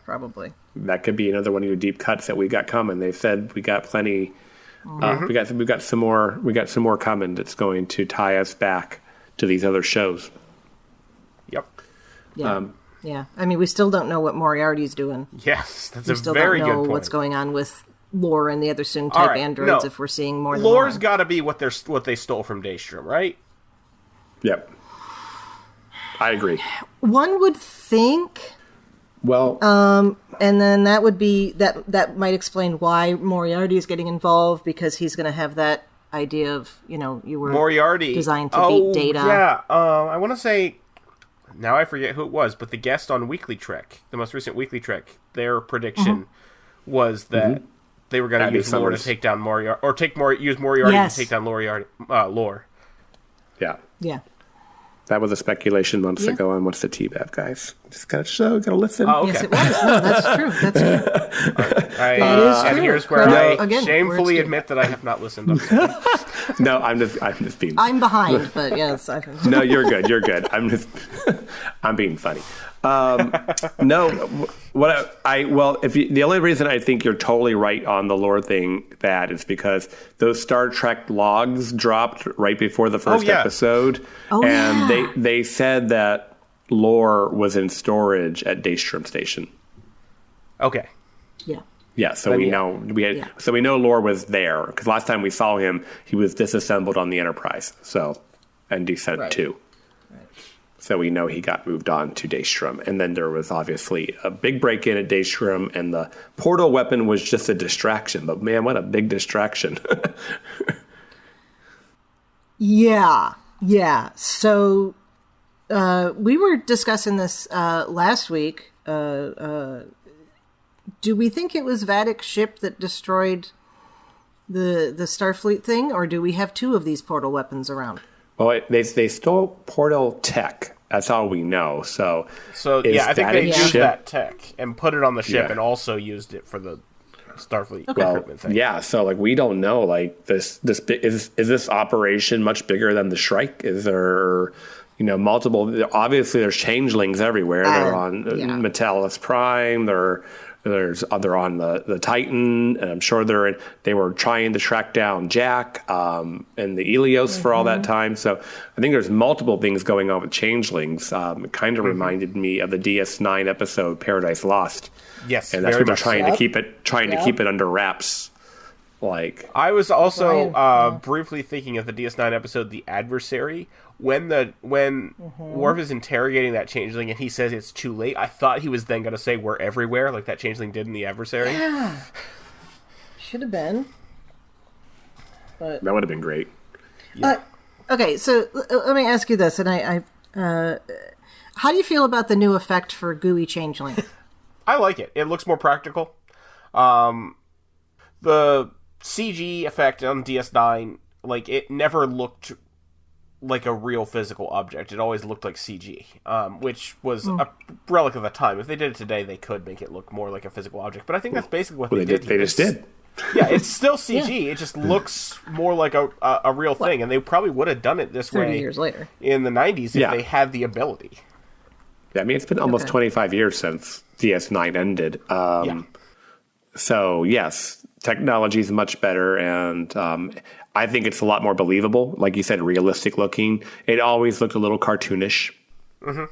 probably. That could be another one of your deep cuts that we got coming. They said we got plenty. We got some more. We got some more coming. That's going to tie us back to these other shows. Yep. Yeah. Yeah. I mean, we still don't know what Moriarty's doing. Yes, that's we a still very don't good know point. What's going on with Lore and the other Soon-type androids if we're seeing more than Lore's one. got to be what they stole from Daystrom, right? Yep. I agree. One would think. Well, and then that would be that might explain why Moriarty is getting involved, because he's going to have that idea of you were Moriarty designed to beat Data. Yeah, I want to say now I forget who it was, but the guest on Weekly Trek, the most recent Weekly Trek, their prediction was that they were going to use Lore to take down Moriarty, or use Moriarty to take down Lore. Yeah. Yeah. That was a speculation months ago on What's the T-Bab, guys. Just gotta listen. Oh, okay. Yes, it was. No, that's true. That's true. That is true. And here's where Again, shamefully admit that I have not listened. No, I'm just being. I'm behind, but yes. No, you're good. You're good. I'm being funny. No, the only reason I think you're totally right on the Lore thing, that is because those Star Trek logs dropped right before the first episode, they said that Lore was in storage at Daystrom Station. Okay. Yeah. Yeah, so we know Lore was there, because last time we saw him, he was disassembled on the Enterprise. So, and Descent 2. So we know he got moved on to Daystrom. And then there was obviously a big break-in at Daystrom, and the portal weapon was just a distraction. But man, what a big distraction. Yeah. So we were discussing this last week. Do we think it was Vadic's ship that destroyed the Starfleet thing, or do we have two of these portal weapons around? Well, they stole portal tech. That's all we know. So I think they used that tech and put it on the ship, and also used it for the Starfleet recruitment thing. Yeah. So we don't know. This is this operation much bigger than the Shrike? Is there multiple? Obviously, there's changelings everywhere. They're on Metallus Prime. They're on the Titan, and I'm sure they were trying to track down Jack and the Ilios for all that time. So I think there's multiple things going on with changelings. It kind of reminded me of the DS9 episode Paradise Lost. Yes, and that's what they're trying to keep it under wraps Like, I was also Brian, briefly thinking of the DS9 episode, The Adversary, when Worf is interrogating that changeling and he says it's too late. I thought he was then going to say we're everywhere, like that changeling did in The Adversary. Yeah. Should have been. But that would have been great. okay, so let me ask you this, and how do you feel about the new effect for gooey changeling? I like it. It looks more practical. The CG effect on DS9, like, it never looked like a real physical object. It always looked like CG, which was a relic of the time. If they did it today, they could make it look more like a physical object. But I think that's basically what they did. They just did. Yeah, it's still CG. Yeah. It just looks more like a real thing, and they probably would have done it this 30 way years later in the 90s if they had the ability. Yeah, I mean, it's been almost 25 years since DS9 ended. So, yes, technology is much better, and I think it's a lot more believable. Like you said, realistic looking. It always looked a little cartoonish. Mm-hmm.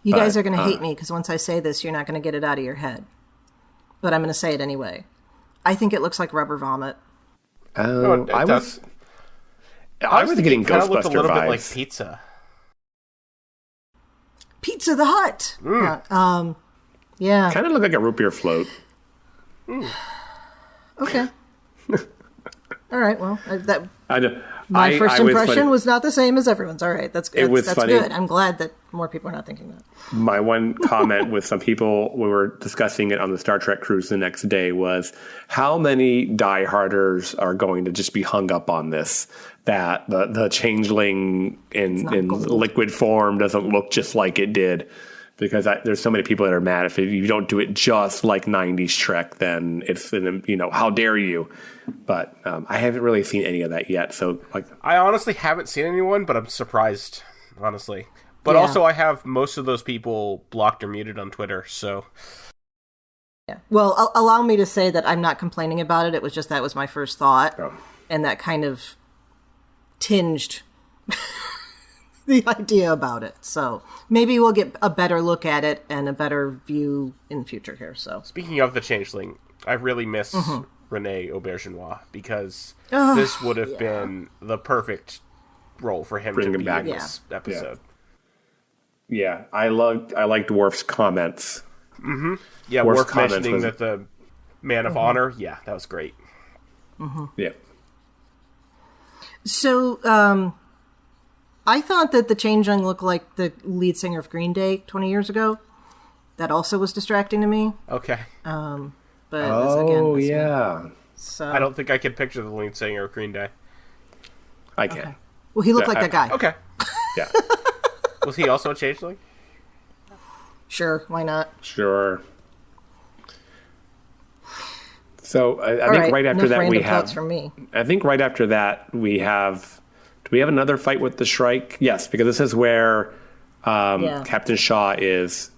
You guys are going to hate me, because once I say this, you're not going to get it out of your head. But I'm going to say it anyway. I think it looks like rubber vomit. I was getting Ghostbuster looked a little vibes. bit like pizza. Pizza the Hut. Yeah. Kind of looked like a root beer float. Okay. All right. Well, my first impression was not the same as everyone's. All right. That's good. That's good. I'm glad that more people are not thinking that. My one comment with some people when we were discussing it on the Star Trek cruise the next day was how many dieharders are going to just be hung up on this, that the changeling in liquid form doesn't look just like it did. Because there's so many people that are mad if you don't do it just like 90s Trek, then it's, how dare you? But I haven't really seen any of that yet. So, I honestly haven't seen anyone, but I'm surprised, honestly. But also, I have most of those people blocked or muted on Twitter, so. Yeah. Well, allow me to say that I'm not complaining about it. It was just that was my first thought. Oh. And that kind of tinged the idea about it. So maybe we'll get a better look at it and a better view in the future here. So speaking of the changeling, I really miss Rene Aubergenois, because this would have been the perfect role for him to be back in this episode. Yeah, I liked Worf's comments. Mm-hmm. Yeah, Worf mentioning that the man of honor. Yeah, that was great. Mm-hmm. Yeah. So, I thought that the changeling looked like the lead singer of Green Day 20 years ago. That also was distracting to me. Okay. But yeah. So I don't think I can picture the lead singer of Green Day. I can. Okay. Well, he looked like that guy. Okay. Yeah. Was he also a changeling? Sure, why not? Sure. So I think right after that we have. From me. I think right after that we have. Do we have another fight with the Shrike? Yes, because this is where Captain Shaw is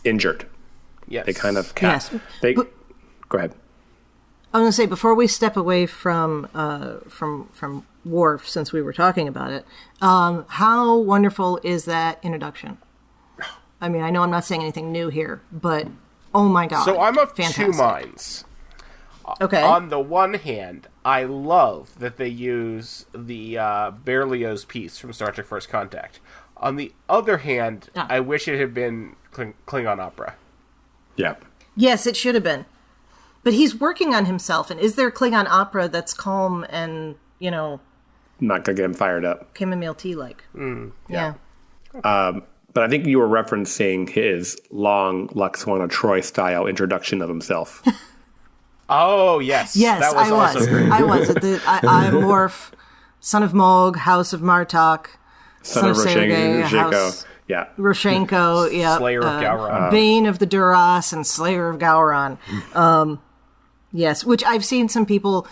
injured. Yes. They kind of Go ahead. I was going to say, before we step away from Worf, since we were talking about it, how wonderful is that introduction? I mean, I know I'm not saying anything new here, but oh my god! So I'm of fantastic. two minds. Okay. On the one hand, I love that they use the Berlioz piece from Star Trek First Contact. On the other hand, I wish it had been Klingon opera. Yeah. Yes, it should have been. But he's working on himself, and is there Klingon opera that's calm and, not going to get him fired up? chamomile tea-like? Yeah. But I think you were referencing his long Lwaxana Troy style introduction of himself. Oh, yes. Yes, that was also great. I was. I'm Worf, son of Mogh, house of Martok, son of Roshenko. Yeah. Roshenko, yeah. Slayer of Gowron. Bane of the Duras and Slayer of Gowron. Yes, which I've seen some people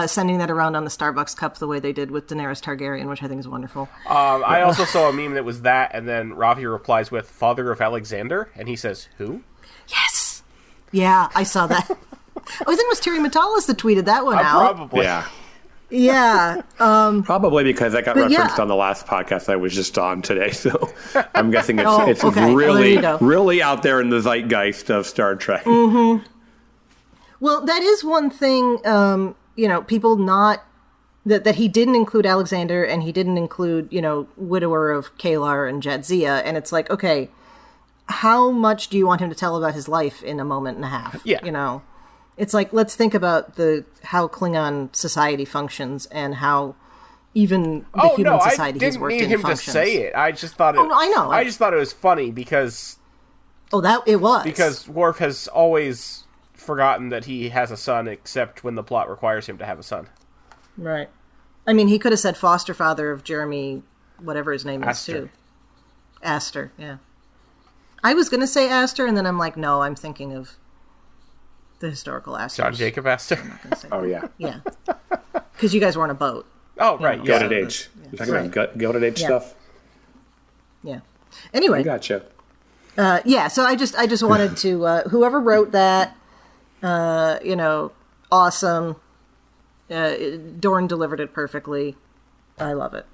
sending that around on the Starbucks cup the way they did with Daenerys Targaryen, which I think is wonderful. I also saw a meme that was that, and then Ravi replies with Father of Alexander, and he says, who? Yes. Yeah, I saw that. I think it was Terry Metalis that tweeted that one out. Probably. Yeah. Yeah. Probably because that got referenced on the last podcast I was just on today. So I'm guessing it's really out there in the zeitgeist of Star Trek. Mm-hmm. Well, that is one thing, people not... That he didn't include Alexander, and he didn't include, widower of Kalar and Jadzia, and it's like, okay, how much do you want him to tell about his life in a moment and a half? Yeah. It's like, let's think about how Klingon society functions and how even the human society he's worked in functions. I didn't need him to say it. I just thought it... Oh, no, I know. I just thought it was funny because... Oh, that it was. Because Worf has always forgotten that he has a son, except when the plot requires him to have a son. Right. I mean, he could have said foster father of Jeremy, whatever his name is, too. Astor, yeah. I was going to say Astor, and then I'm like, no, I'm thinking of the historical Astor. John Jacob Astor? Oh, yeah. Yeah. Because you guys were on a boat. Oh, right. Gilded Age. You're talking about Gilded Age stuff? Yeah. Anyway. I gotcha. So I just wanted to, whoever wrote that, awesome. Dorn delivered it perfectly. I love it.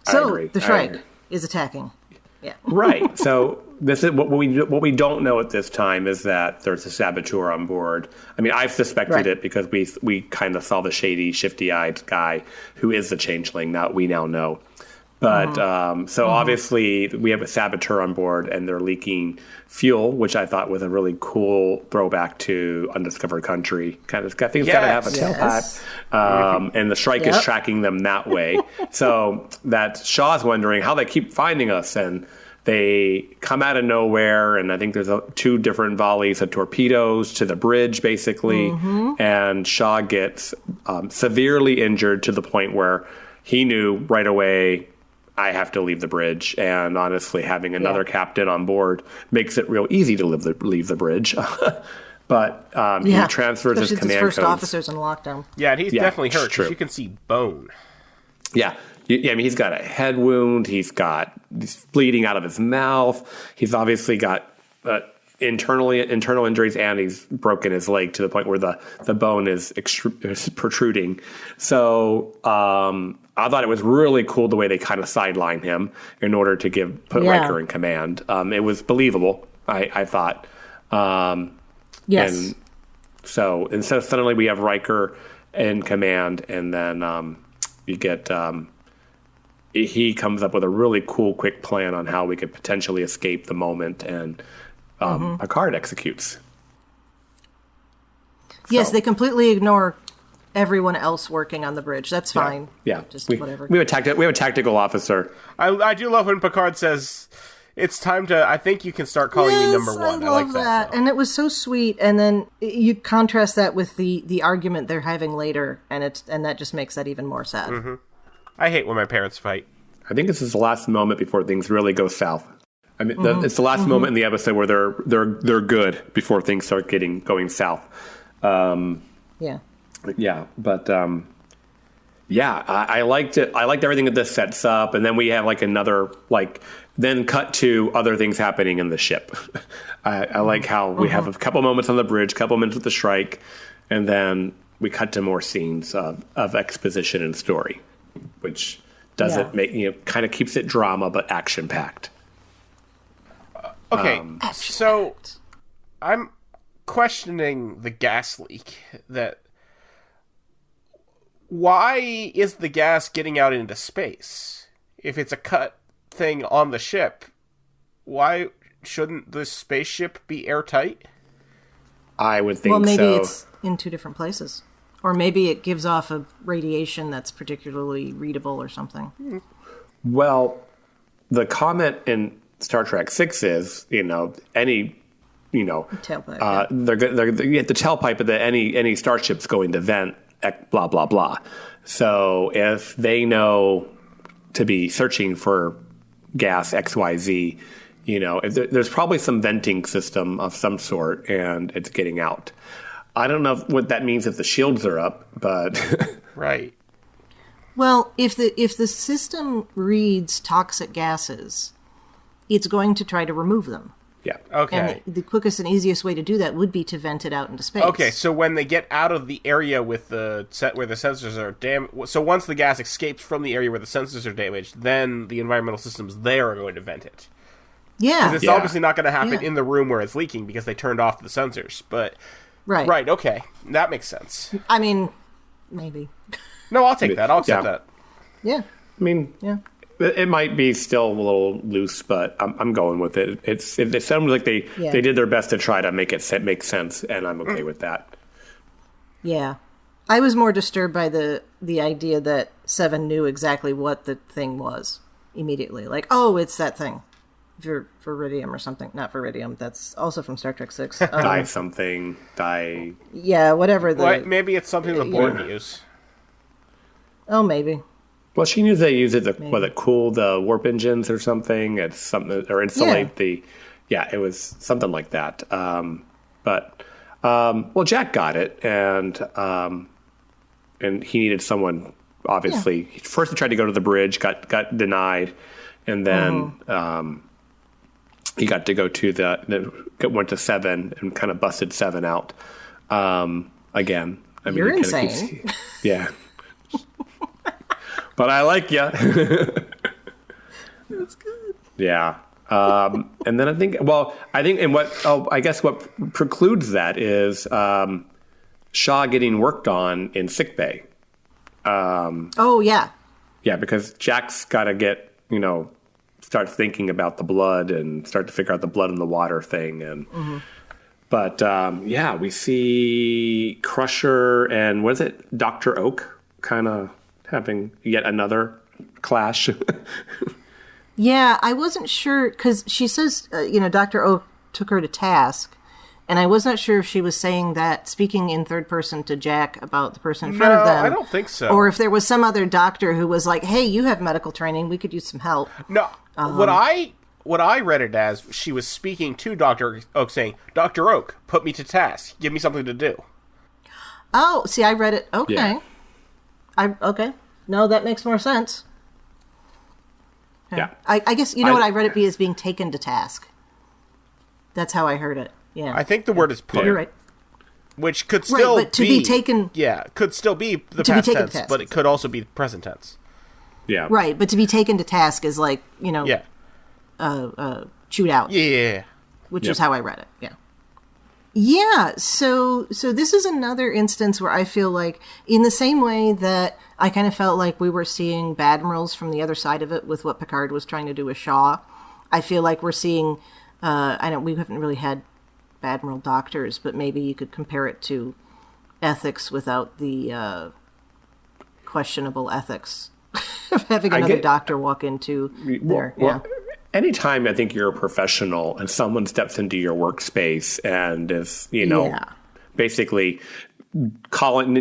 So the Shrike is attacking. Yeah. Right. So this is what we don't know at this time is that there's a saboteur on board. I mean, I've suspected it because we kind of saw the shady, shifty-eyed guy who is the changeling. We now know. But obviously we have a saboteur on board, and they're leaking fuel, which I thought was a really cool throwback to Undiscovered Country. Kind of, I think it's got to have a tailpipe, and the Shrike is tracking them that way. So that Shaw's wondering how they keep finding us, and they come out of nowhere, and I think there's 2 different volleys of torpedoes to the bridge, basically, and Shaw gets severely injured to the point where he knew right away, I have to leave the bridge, and honestly, having another captain on board makes it real easy to leave the bridge. But he transfers his command first codes. Officers in lockdown. Yeah, and he's definitely hurt because you can see bone. Yeah. I mean, he's got a head wound. He's bleeding out of his mouth. He's obviously got internal injuries, and he's broken his leg to the point where the bone is protruding. So I thought it was really cool the way they kind of sidelined him in order to put Riker in command. It was believable, I thought. Yes. And so suddenly we have Riker in command, and then you get he comes up with a really cool, quick plan on how we could potentially escape the moment, and Picard executes. Yes, they completely ignore everyone else working on the bridge. That's fine. Yeah. Just whatever. We have a tactical officer. I do love when Picard says, it's time to, I think you can start calling me number 1. I love that. And it was so sweet. And then you contrast that with the argument they're having later, and that just makes that even more sad. Mm-hmm. I hate when my parents fight. I think this is the last moment before things really go south. I mean, it's the last moment in the episode where they're good before things start going south. Yeah. Yeah, but I liked it. I liked everything that this sets up, and then we have then cut to other things happening in the ship. I like how we have a couple moments on the bridge, couple minutes with the Shrike, and then we cut to more scenes of exposition and story, which doesn't make kind of keeps it drama but action packed. Okay, so I'm questioning the gas leak. Why is the gas getting out into space? If it's a cut thing on the ship, why shouldn't the spaceship be airtight? I would think so. Well, maybe it's in 2 different places. Or maybe it gives off a radiation that's particularly readable or something. Well, the comment in Star Trek 6 is, any, tailpipe, they're the tailpipe, but that any starship's going to vent, blah, blah, blah. So if they know to be searching for gas XYZ, there's probably some venting system of some sort, and it's getting out. I don't know what that means if the shields are up, but right. Well, if the system reads toxic gases, it's going to try to remove them. Yeah. Okay. And the quickest and easiest way to do that would be to vent it out into space. Okay, so when they get out of the area with where the sensors are damaged, so once the gas escapes from the area where the sensors are damaged, then the environmental systems there are going to vent it. Yeah. Because it's obviously not going to happen in the room where it's leaking because they turned off the sensors. But right, okay, that makes sense. I mean, maybe. No, I'll take that. I'll accept that. Yeah. I mean, it might be still a little loose, but I'm going with it. It sounds like they did their best to try to make it make sense, and I'm okay with that. Yeah. I was more disturbed by the idea that Seven knew exactly what the thing was immediately. Like, oh, it's that thing. Viridium or something. Not Viridium. That's also from Star Trek 6. Die something. Die. Yeah, whatever. Maybe it's something the Borg use. Oh, maybe. Well, she knew they use it to cool the warp engines or something. It's something, or insulate the. Yeah, it was something like that. Well, Jack got it, and he needed someone. Obviously, first he tried to go to the bridge, got denied, and then he got to go to went to Seven and kind of busted Seven out again. I mean, you're insane. Yeah. But I like you. That's good. Yeah. And then I think what precludes that is Shaw getting worked on in sickbay. Yeah, because Jack's got to start thinking about the blood and start to figure out the blood in the water thing. And but we see Crusher and what is it, Dr. Oak, kind of having yet another clash. Yeah, I wasn't sure, because she says, Dr. O took her to task, and I was not sure if she was saying that, speaking in third person to Jack about the person in front of them. I don't think so. Or if there was some other doctor who was like, hey, you have medical training, we could use some help. No, what I read it as, she was speaking to Dr. Oak, saying, Dr. Oak, put me to task, give me something to do. Oh, see, I read it, okay. Yeah. Okay. No, that makes more sense. Yeah. I guess, what I read it as being taken to task. That's how I heard it. Yeah. I think the word is put. You're right. Which could still but to be taken... Yeah, could still be the past tense, but it could also be the present tense. Yeah. Right, but to be taken to task is like, chewed out. Yeah. Which is how I read it, yeah. Yeah, so this is another instance where I feel like, in the same way that I kind of felt like we were seeing Badmirals from the other side of it with what Picard was trying to do with Shaw, I feel like we're seeing, we haven't really had Badmiral doctors, but maybe you could compare it to ethics without the questionable ethics of having another doctor walk into there. Anytime I think you're a professional and someone steps into your workspace and is, basically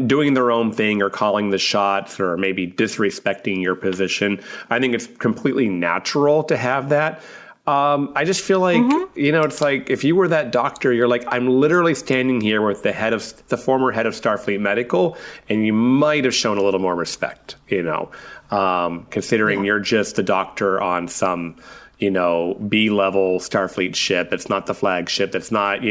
doing their own thing or calling the shots or maybe disrespecting your position, I think it's completely natural to have that. I just feel like, it's like if you were that doctor, you're like, I'm literally standing here with the former head of Starfleet Medical, and you might have shown a little more respect, considering you're just the doctor on some, B-level Starfleet ship. It's not the flagship. It's not,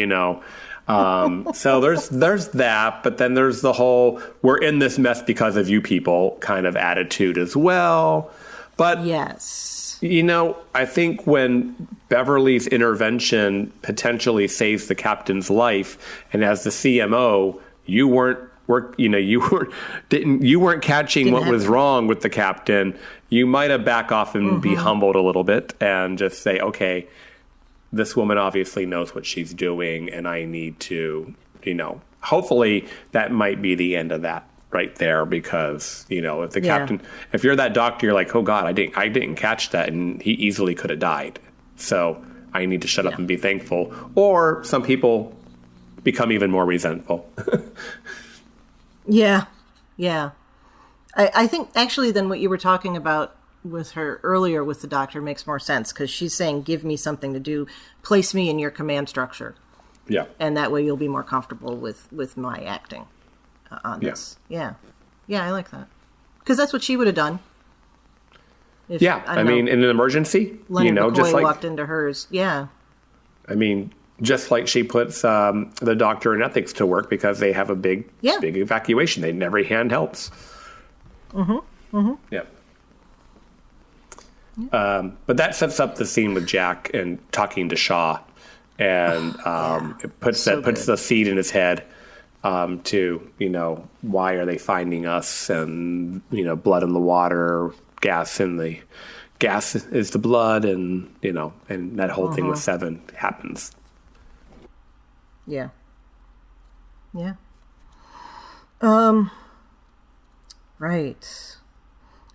so there's that, but then there's the whole, we're in this mess because of you people kind of attitude as well. But yes, I think when Beverly's intervention potentially saves the captain's life, and as the CMO, you weren't catching what was wrong with the captain, you might have back off and be humbled a little bit and just say, okay, this woman obviously knows what she's doing, and I need to, hopefully that might be the end of that right there, because, if the captain, if you're that doctor, you're like, oh God, I didn't catch that, and he easily could have died. So I need to shut up and be thankful. Or some people become even more resentful. Yeah. I think actually then what you were talking about with her earlier with the doctor makes more sense, because she's saying, give me something to do, place me in your command structure. Yeah. And that way you'll be more comfortable with my acting on this. Yeah, I like that. Because that's what she would have done. If, I mean, in an emergency, Leonard McCoy just like walked into hers. Yeah. I mean, just like she puts the doctor in ethics to work because they have a big evacuation. Every hand helps. Yep. Yep. But that sets up the scene with Jack and talking to Shaw, and it puts the seed in his head to, why are they finding us, and, blood in the water, gas is the blood, and, and that whole thing with Seven happens. Yeah. Yeah. Right.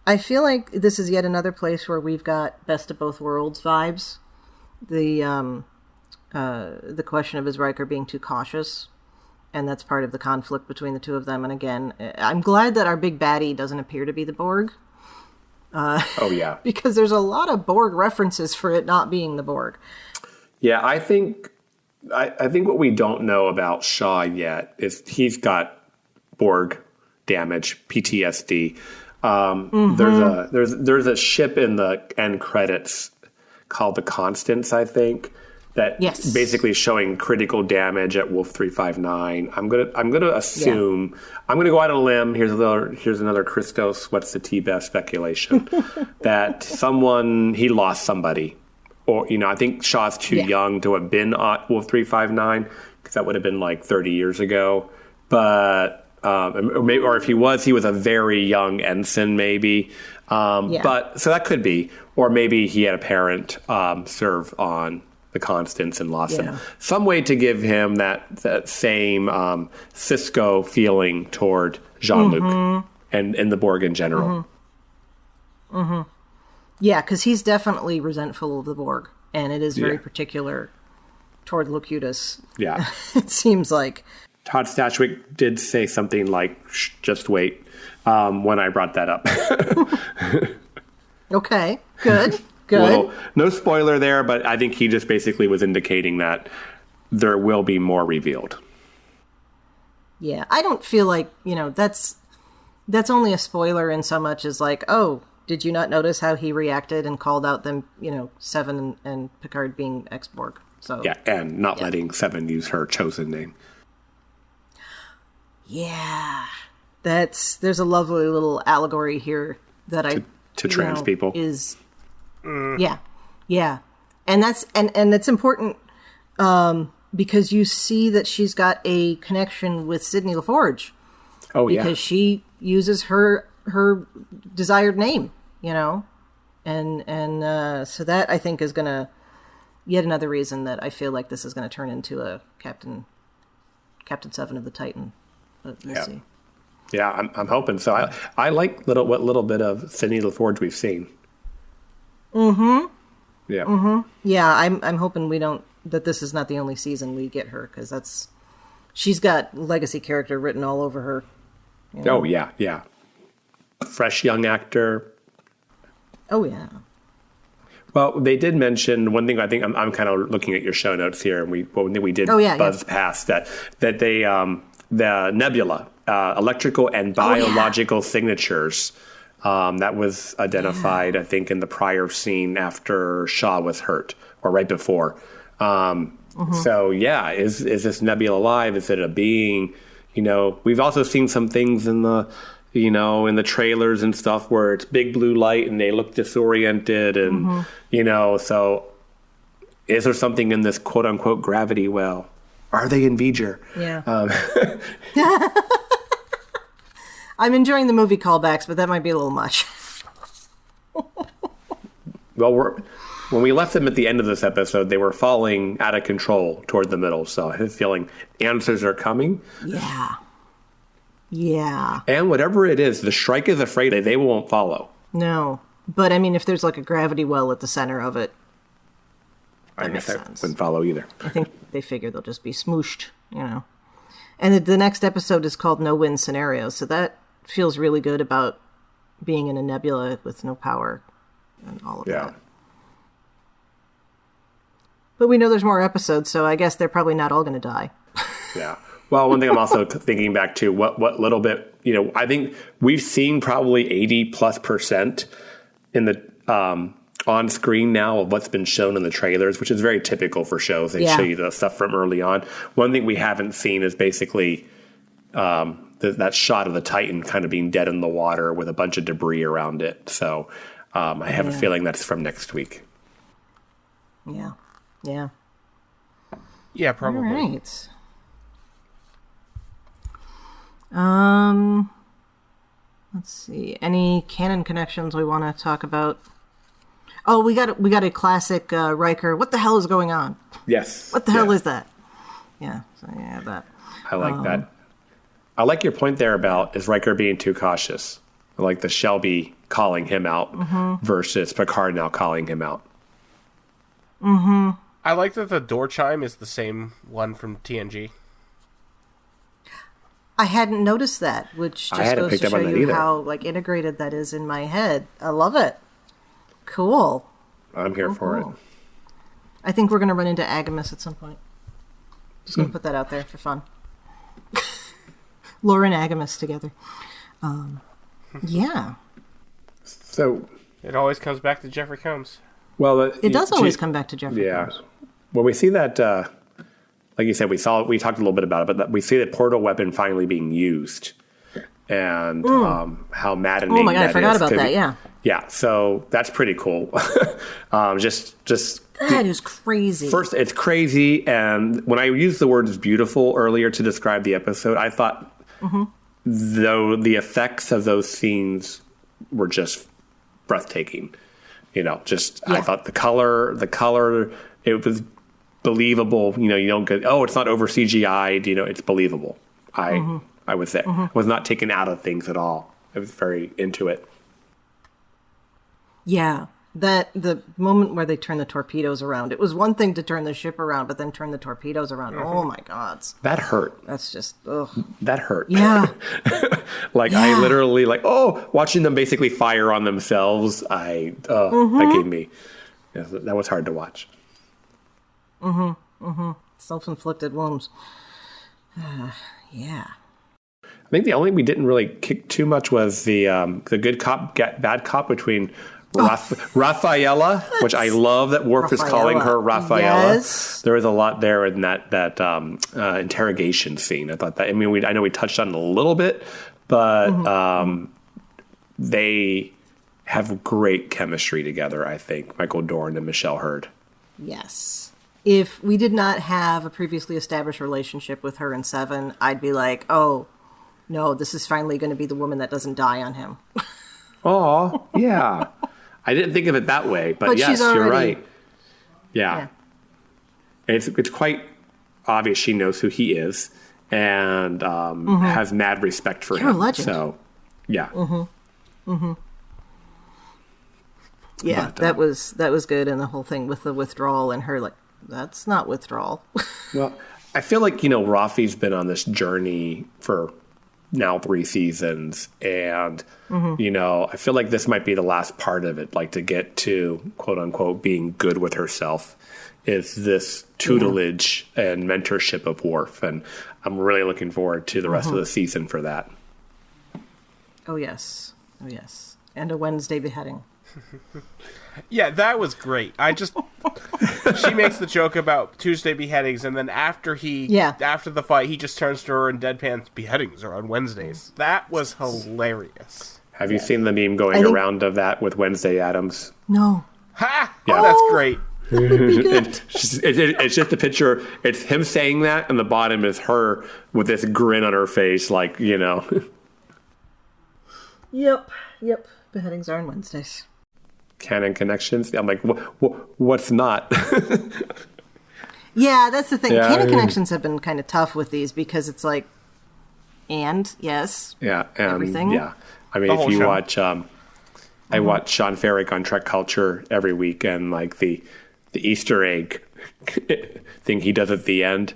I feel like this is yet another place where we've got best of both worlds vibes. The question of is Riker being too cautious, and that's part of the conflict between the two of them. And again, I'm glad that our big baddie doesn't appear to be the Borg. Oh yeah, because there's a lot of Borg references for it not being the Borg. Yeah, I think what we don't know about Shaw yet is he's got Borg damage, PTSD. There's a ship in the end credits called the Constance, I think, that basically showing critical damage at Wolf 359. I'm gonna assume I'm gonna go out on a limb. Here's another Christos what's the T-best speculation that he lost somebody, or I think Shaw's too young to have been at Wolf 359 because that would have been like 30 years ago, but. Or if he was a very young ensign, maybe. But so that could be, or maybe he had a parent serve on the Constance and lost him. Some way to give him that same Cisco feeling toward Jean-Luc and the Borg in general. Yeah, because he's definitely resentful of the Borg, and it is very particular toward Locutus. Yeah, it seems like. Todd Stashwick did say something like, just wait, when I brought that up. Okay, good. Well, no spoiler there, but I think he just basically was indicating that there will be more revealed. Yeah, I don't feel like, that's only a spoiler in so much as like, oh, did you not notice how he reacted and called out them, Seven and Picard being ex-Borg? So yeah, and not letting Seven use her chosen name. Yeah, there's a lovely little allegory here that to trans people is, yeah, and that's and it's important because you see that she's got a connection with Sidney LaForge. Oh yeah, because she uses her desired name, and so that I think is gonna yet another reason that I feel like this is going to turn into a Captain Seven of the Titan. But we'll see. Yeah, I'm hoping so. I like what little bit of Sidney LaForge we've seen. Mm-hmm. Yeah. Mm-hmm. Yeah, I'm hoping that this is not the only season we get her, because she's got legacy character written all over her. Oh yeah. Fresh young actor. Oh yeah. Well, they did mention one thing. I think I'm kind of looking at your show notes here, and we did buzz past that they the nebula, electrical and biological signatures. That was identified, I think, in the prior scene after Shaw was hurt, or right before. So yeah, is this nebula alive? Is it a being? We've also seen some things in the in the trailers and stuff where it's big blue light and they look disoriented, and so is there something in this quote unquote gravity well? Are they in V'ger? Yeah. I'm enjoying the movie callbacks, but that might be a little much. Well, when we left them at the end of this episode, they were falling out of control toward the middle. So I have a feeling answers are coming. Yeah. And whatever it is, the Shrike is afraid they won't follow. No. But, I mean, if there's like a gravity well at the center of it, I guess I wouldn't follow either. I think they figure they'll just be smooshed, And the next episode is called No Win Scenario, so that feels really good about being in a nebula with no power and all of that. But we know there's more episodes, so I guess they're probably not all going to die. Yeah. Well, one thing I'm also thinking back to, what little bit, I think we've seen probably 80+% in the on screen now of what's been shown in the trailers, which is very typical for shows. They show you the stuff from early on. One thing we haven't seen is basically that shot of the Titan kind of being dead in the water with a bunch of debris around it. So I have a feeling that's from next week. Yeah. Yeah. Yeah, probably. All right. Let's see. Any canon connections we want to talk about? Oh, we got a classic Riker. What the hell is going on? Yes. What the hell is that? Yeah. So yeah, that. I like that. I like your point there about is Riker being too cautious. I like the Shelby calling him out versus Picard now calling him out. Mm-hmm. I like that the door chime is the same one from TNG. I hadn't noticed that, which just goes to show you how integrated that is in my head. I love it. Cool. I'm here for it. I think we're going to run into Agamus at some point. Just going to put that out there for fun. Laura and Agamus together. Yeah. So it always comes back to Jeffrey Combs. Well, it does always come back to Jeffrey Combs. When we see that, like you said, we talked a little bit about it, but we see the portal weapon finally being used, and how maddening. Oh my god, that I forgot is about that. Yeah. Yeah, so that's pretty cool. Just that is crazy. First, it's crazy, and when I used the words "beautiful" earlier to describe the episode, I thought though the effects of those scenes were just breathtaking. I thought the color, it was believable. You don't get, it's not over CGI'd. It's believable. I was there. I was not taken out of things at all. I was very into it. Yeah, the moment where they turn the torpedoes around, it was one thing to turn the ship around, but then turn the torpedoes around. Oh my God. That hurt. That's just, ugh. That hurt. Yeah. I literally, watching them basically fire on themselves, that gave me, that was hard to watch. Self-inflicted wounds. Yeah. I think the only thing we didn't really kick too much was the good cop, bad cop between Rafaela, which I love that Worf is calling her Rafaela. Yes. There is a lot there in that interrogation scene. I thought that. I know we touched on it a little bit, but they have great chemistry together. I think Michael Dorn and Michelle Hurd. Yes. If we did not have a previously established relationship with her in Seven, I'd be like, oh no, this is finally going to be the woman that doesn't die on him. Oh, yeah. I didn't think of it that way, but yes, you're right. Yeah. And it's quite obvious she knows who he is and has mad respect for him. You're a legend. So, yeah. Yeah, but, that was good, and the whole thing with the withdrawal and her, that's not withdrawal. Well, I feel like, Rafi's been on this journey for now 3 seasons, and I feel like this might be the last part of it, to get to quote unquote being good with herself is this tutelage and mentorship of Worf, and I'm really looking forward to the rest of the season for that. Oh yes, and a Wednesday beheading. Yeah, that was great. She makes the joke about Tuesday beheadings, and then after the fight, he just turns to her and deadpans, beheadings are on Wednesdays. That was hilarious. Have you seen the meme going around of that with Wednesday Addams? No. Ha! Yeah, that's great. It's just a picture. It's him saying that, and the bottom is her with this grin on her face, Yep. Beheadings are on Wednesdays. Canon connections. I'm like, what's not? Yeah, that's the thing. Yeah, canon connections have been kind of tough with these because it's everything. Yeah. If you watch, I watch Sean Ferrick on Trek Culture every week, and the Easter egg thing he does at the end,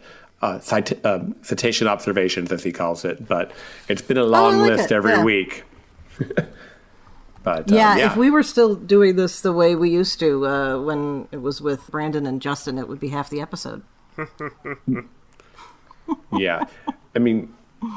citation observations as he calls it, but it's been a long list every week. But, if we were still doing this the way we used to when it was with Brandon and Justin, it would be half the episode. Yeah.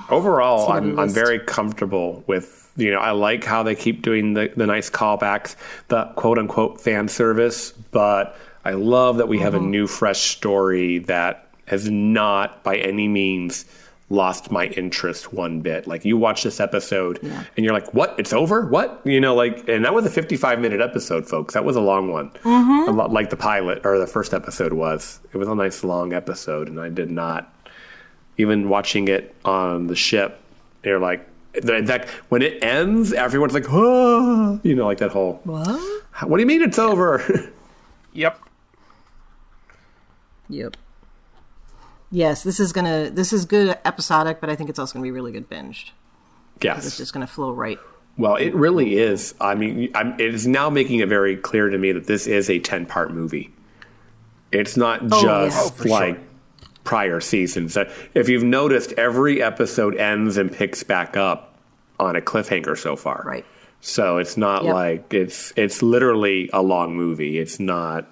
Overall, I'm very comfortable with, I like how they keep doing the nice callbacks, the quote-unquote fan service, but I love that we have a new, fresh story that has not, by any means, lost my interest one bit. Like, you watch this episode and you're like, what? It's over? What? You know, like, and that was a 55-minute episode, folks. That was a long one. A lot like the pilot or the first episode was. It was a nice long episode, and I did not, even watching it on the ship, they're like, in fact, when it ends, everyone's like, oh, you know, like that whole, what do you mean it's over? Yep. Yes, this is good episodic, but I think it's also gonna be really good binged. Yes. It's just gonna flow right. Well, it really is. I mean, it is now making it very clear to me that this is a 10-part movie. It's not just like prior seasons. If you've noticed, every episode ends and picks back up on a cliffhanger so far. Right. So it's not like it's literally a long movie. It's not.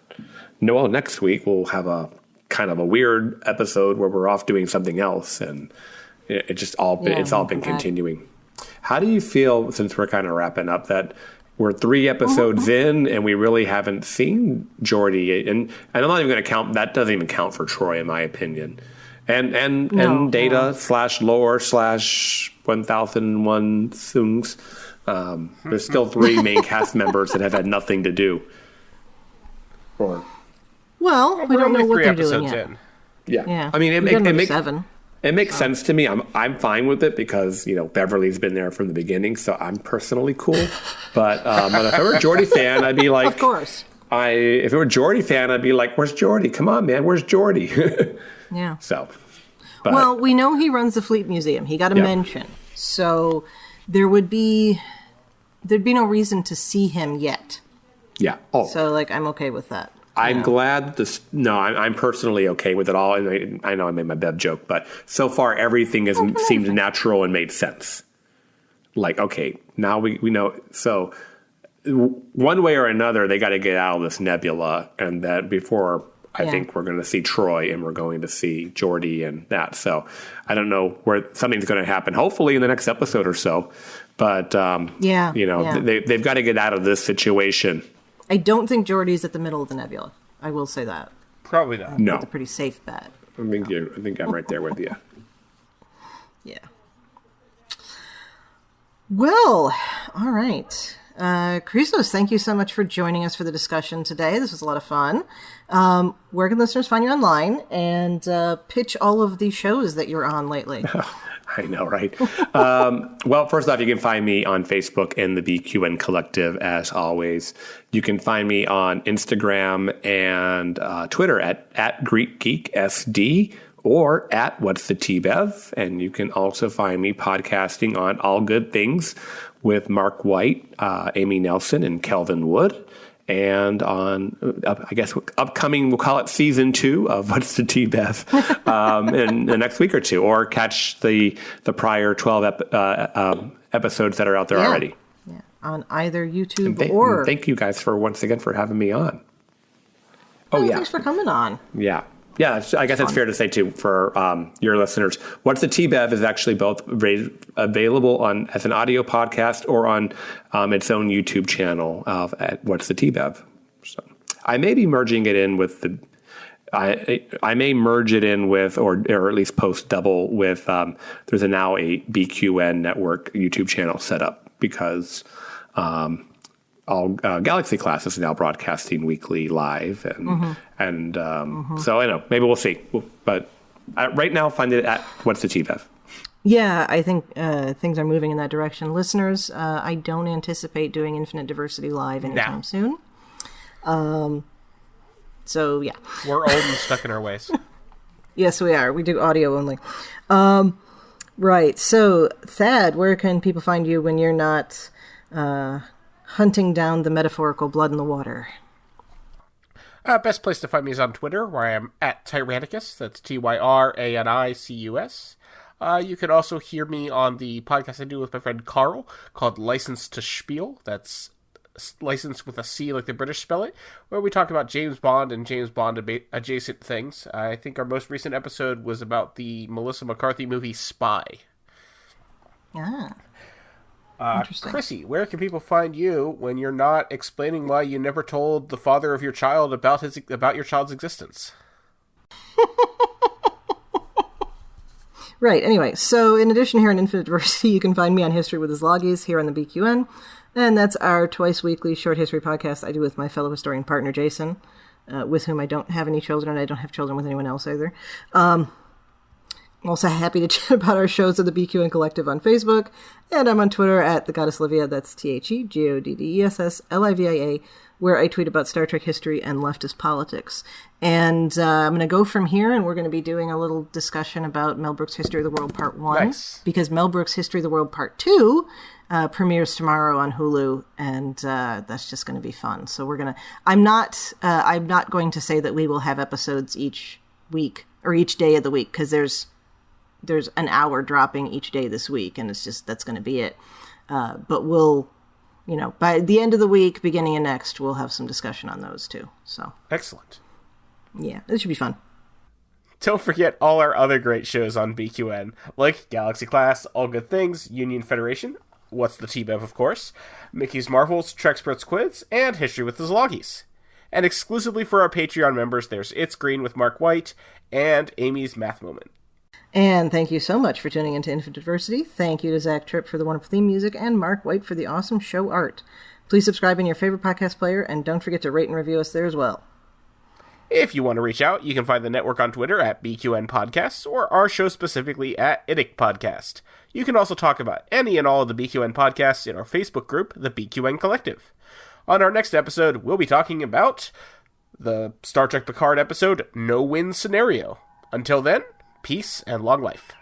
No, well, next week we'll have a kind of a weird episode where we're off doing something else, and it's all been continuing. How do you feel, since we're kind of wrapping up, that we're 3 episodes in and we really haven't seen Geordi? And I'm not even going to count. That doesn't even count for Troy, in my opinion. And Data / lore / 1001 things. There's still 3 main cast members that have had nothing to do. Well, we don't know what they're doing yet. Yeah. I mean, it makes sense to me. I'm fine with it because, you know, Beverly's been there from the beginning, so I'm personally cool. But if I were a Geordi fan, I'd be like, of course. If it were a Geordi fan, I'd be like, where's Geordi? Come on, man, where's Geordi? Yeah. So, well, we know he runs the Fleet Museum. He got a mention, so there'd be no reason to see him yet. Yeah. Oh. So, like, I'm okay with that. I'm glad this. No, I'm personally okay with it all. And I know I made my Bev joke, but so far everything has seemed natural and made sense. Like, okay, now we know. So one way or another, they got to get out of this nebula, and that before I think we're going to see Troy and we're going to see Geordi and that. So I don't know where something's going to happen. Hopefully in the next episode or so. But they've got to get out of this situation. I don't think Geordi's at the middle of the nebula. I will say that. Probably not. No. That's a pretty safe bet. I think I'm right there with you. Yeah. Well, all right. Christos, thank you so much for joining us for the discussion today. This was a lot of fun. Where can listeners find you online and pitch all of the shows that you're on lately? I know, right? Well, first off, you can find me on Facebook in the BQN Collective, as always. You can find me on Instagram and Twitter at GreekGeekSD or at What's the T-Bev. And you can also find me podcasting on All Good Things with Mark White, Amy Nelson, and Kelvin Wood. And on, I guess, upcoming, we'll call it season 2 of What's the T-Bev in the next week or two, or catch the prior 12 episodes that are out there already. Yeah, on either YouTube and thank you guys once again for having me on. Thanks for coming on. Yeah. Yeah, I guess it's fair to say, too, for your listeners, What's the T-Bev is actually both available as an audio podcast or on its own YouTube channel at What's the T-Bev. So I may be merging it in with I may merge it in with, or at least post double with, there's now a BQN network YouTube channel set up because all Galaxy Class is now broadcasting weekly live, and so I know, maybe we'll see. But right now, find it at What's the T-Bev. Yeah, I think things are moving in that direction. Listeners, I don't anticipate doing Infinite Diversity live anytime soon. So yeah, we're old and stuck in our ways. Yes, we are. We do audio only. Right. So, Thad, where can people find you when you're not hunting down the metaphorical blood in the water? Best place to find me is on Twitter, where I am at Tyrannicus. That's TYRANICUS. You can also hear me on the podcast I do with my friend Carl called License to Spiel. That's licensed with a C like the British spell it, where we talk about James Bond and James Bond adjacent things. I think our most recent episode was about the Melissa McCarthy movie Spy. Interesting. Chrissie, where can people find you when you're not explaining why you never told the father of your child about your child's existence? Right, anyway, so in addition here on Infinite Diversity, you can find me on History with the Szilagyi here on the BQN, and that's our twice-weekly short history podcast I do with my fellow historian partner, Jason, with whom I don't have any children, and I don't have children with anyone else either. I'm also happy to chat about our shows at the BQN Collective on Facebook, and I'm on Twitter at the Goddess Livia, that's TheGoddessLivia, where I tweet about Star Trek history and leftist politics. And I'm going to go from here, and we're going to be doing a little discussion about Mel Brooks' History of the World Part 1. Nice. Because Mel Brooks' History of the World Part 2 premieres tomorrow on Hulu, and that's just going to be fun. So we're going to... I'm not going to say that we will have episodes each week, or each day of the week, because there's an hour dropping each day this week, and it's just, that's going to be it. But we'll... by the end of the week, beginning of next, we'll have some discussion on those too. So excellent. Yeah, it should be fun. Don't forget all our other great shows on BQN, like Galaxy Class, All Good Things, Union Federation, What's the T-Bev, of course, Mickey's Marvels, Trexperts Quiz, and History with the Szilagyi. And exclusively for our Patreon members, there's It's Green with Mark White and Amy's Math Moment. And thank you so much for tuning into Infinite Diversity. Thank you to Zach Tripp for the wonderful theme music and Mark White for the awesome show art. Please subscribe in your favorite podcast player, and don't forget to rate and review us there as well. If you want to reach out, you can find the network on Twitter at BQN Podcasts, or our show specifically at IDIC Podcast. You can also talk about any and all of the BQN podcasts in our Facebook group, the BQN Collective. On our next episode, we'll be talking about the Star Trek Picard episode, No Win Scenario. Until then, peace and long life.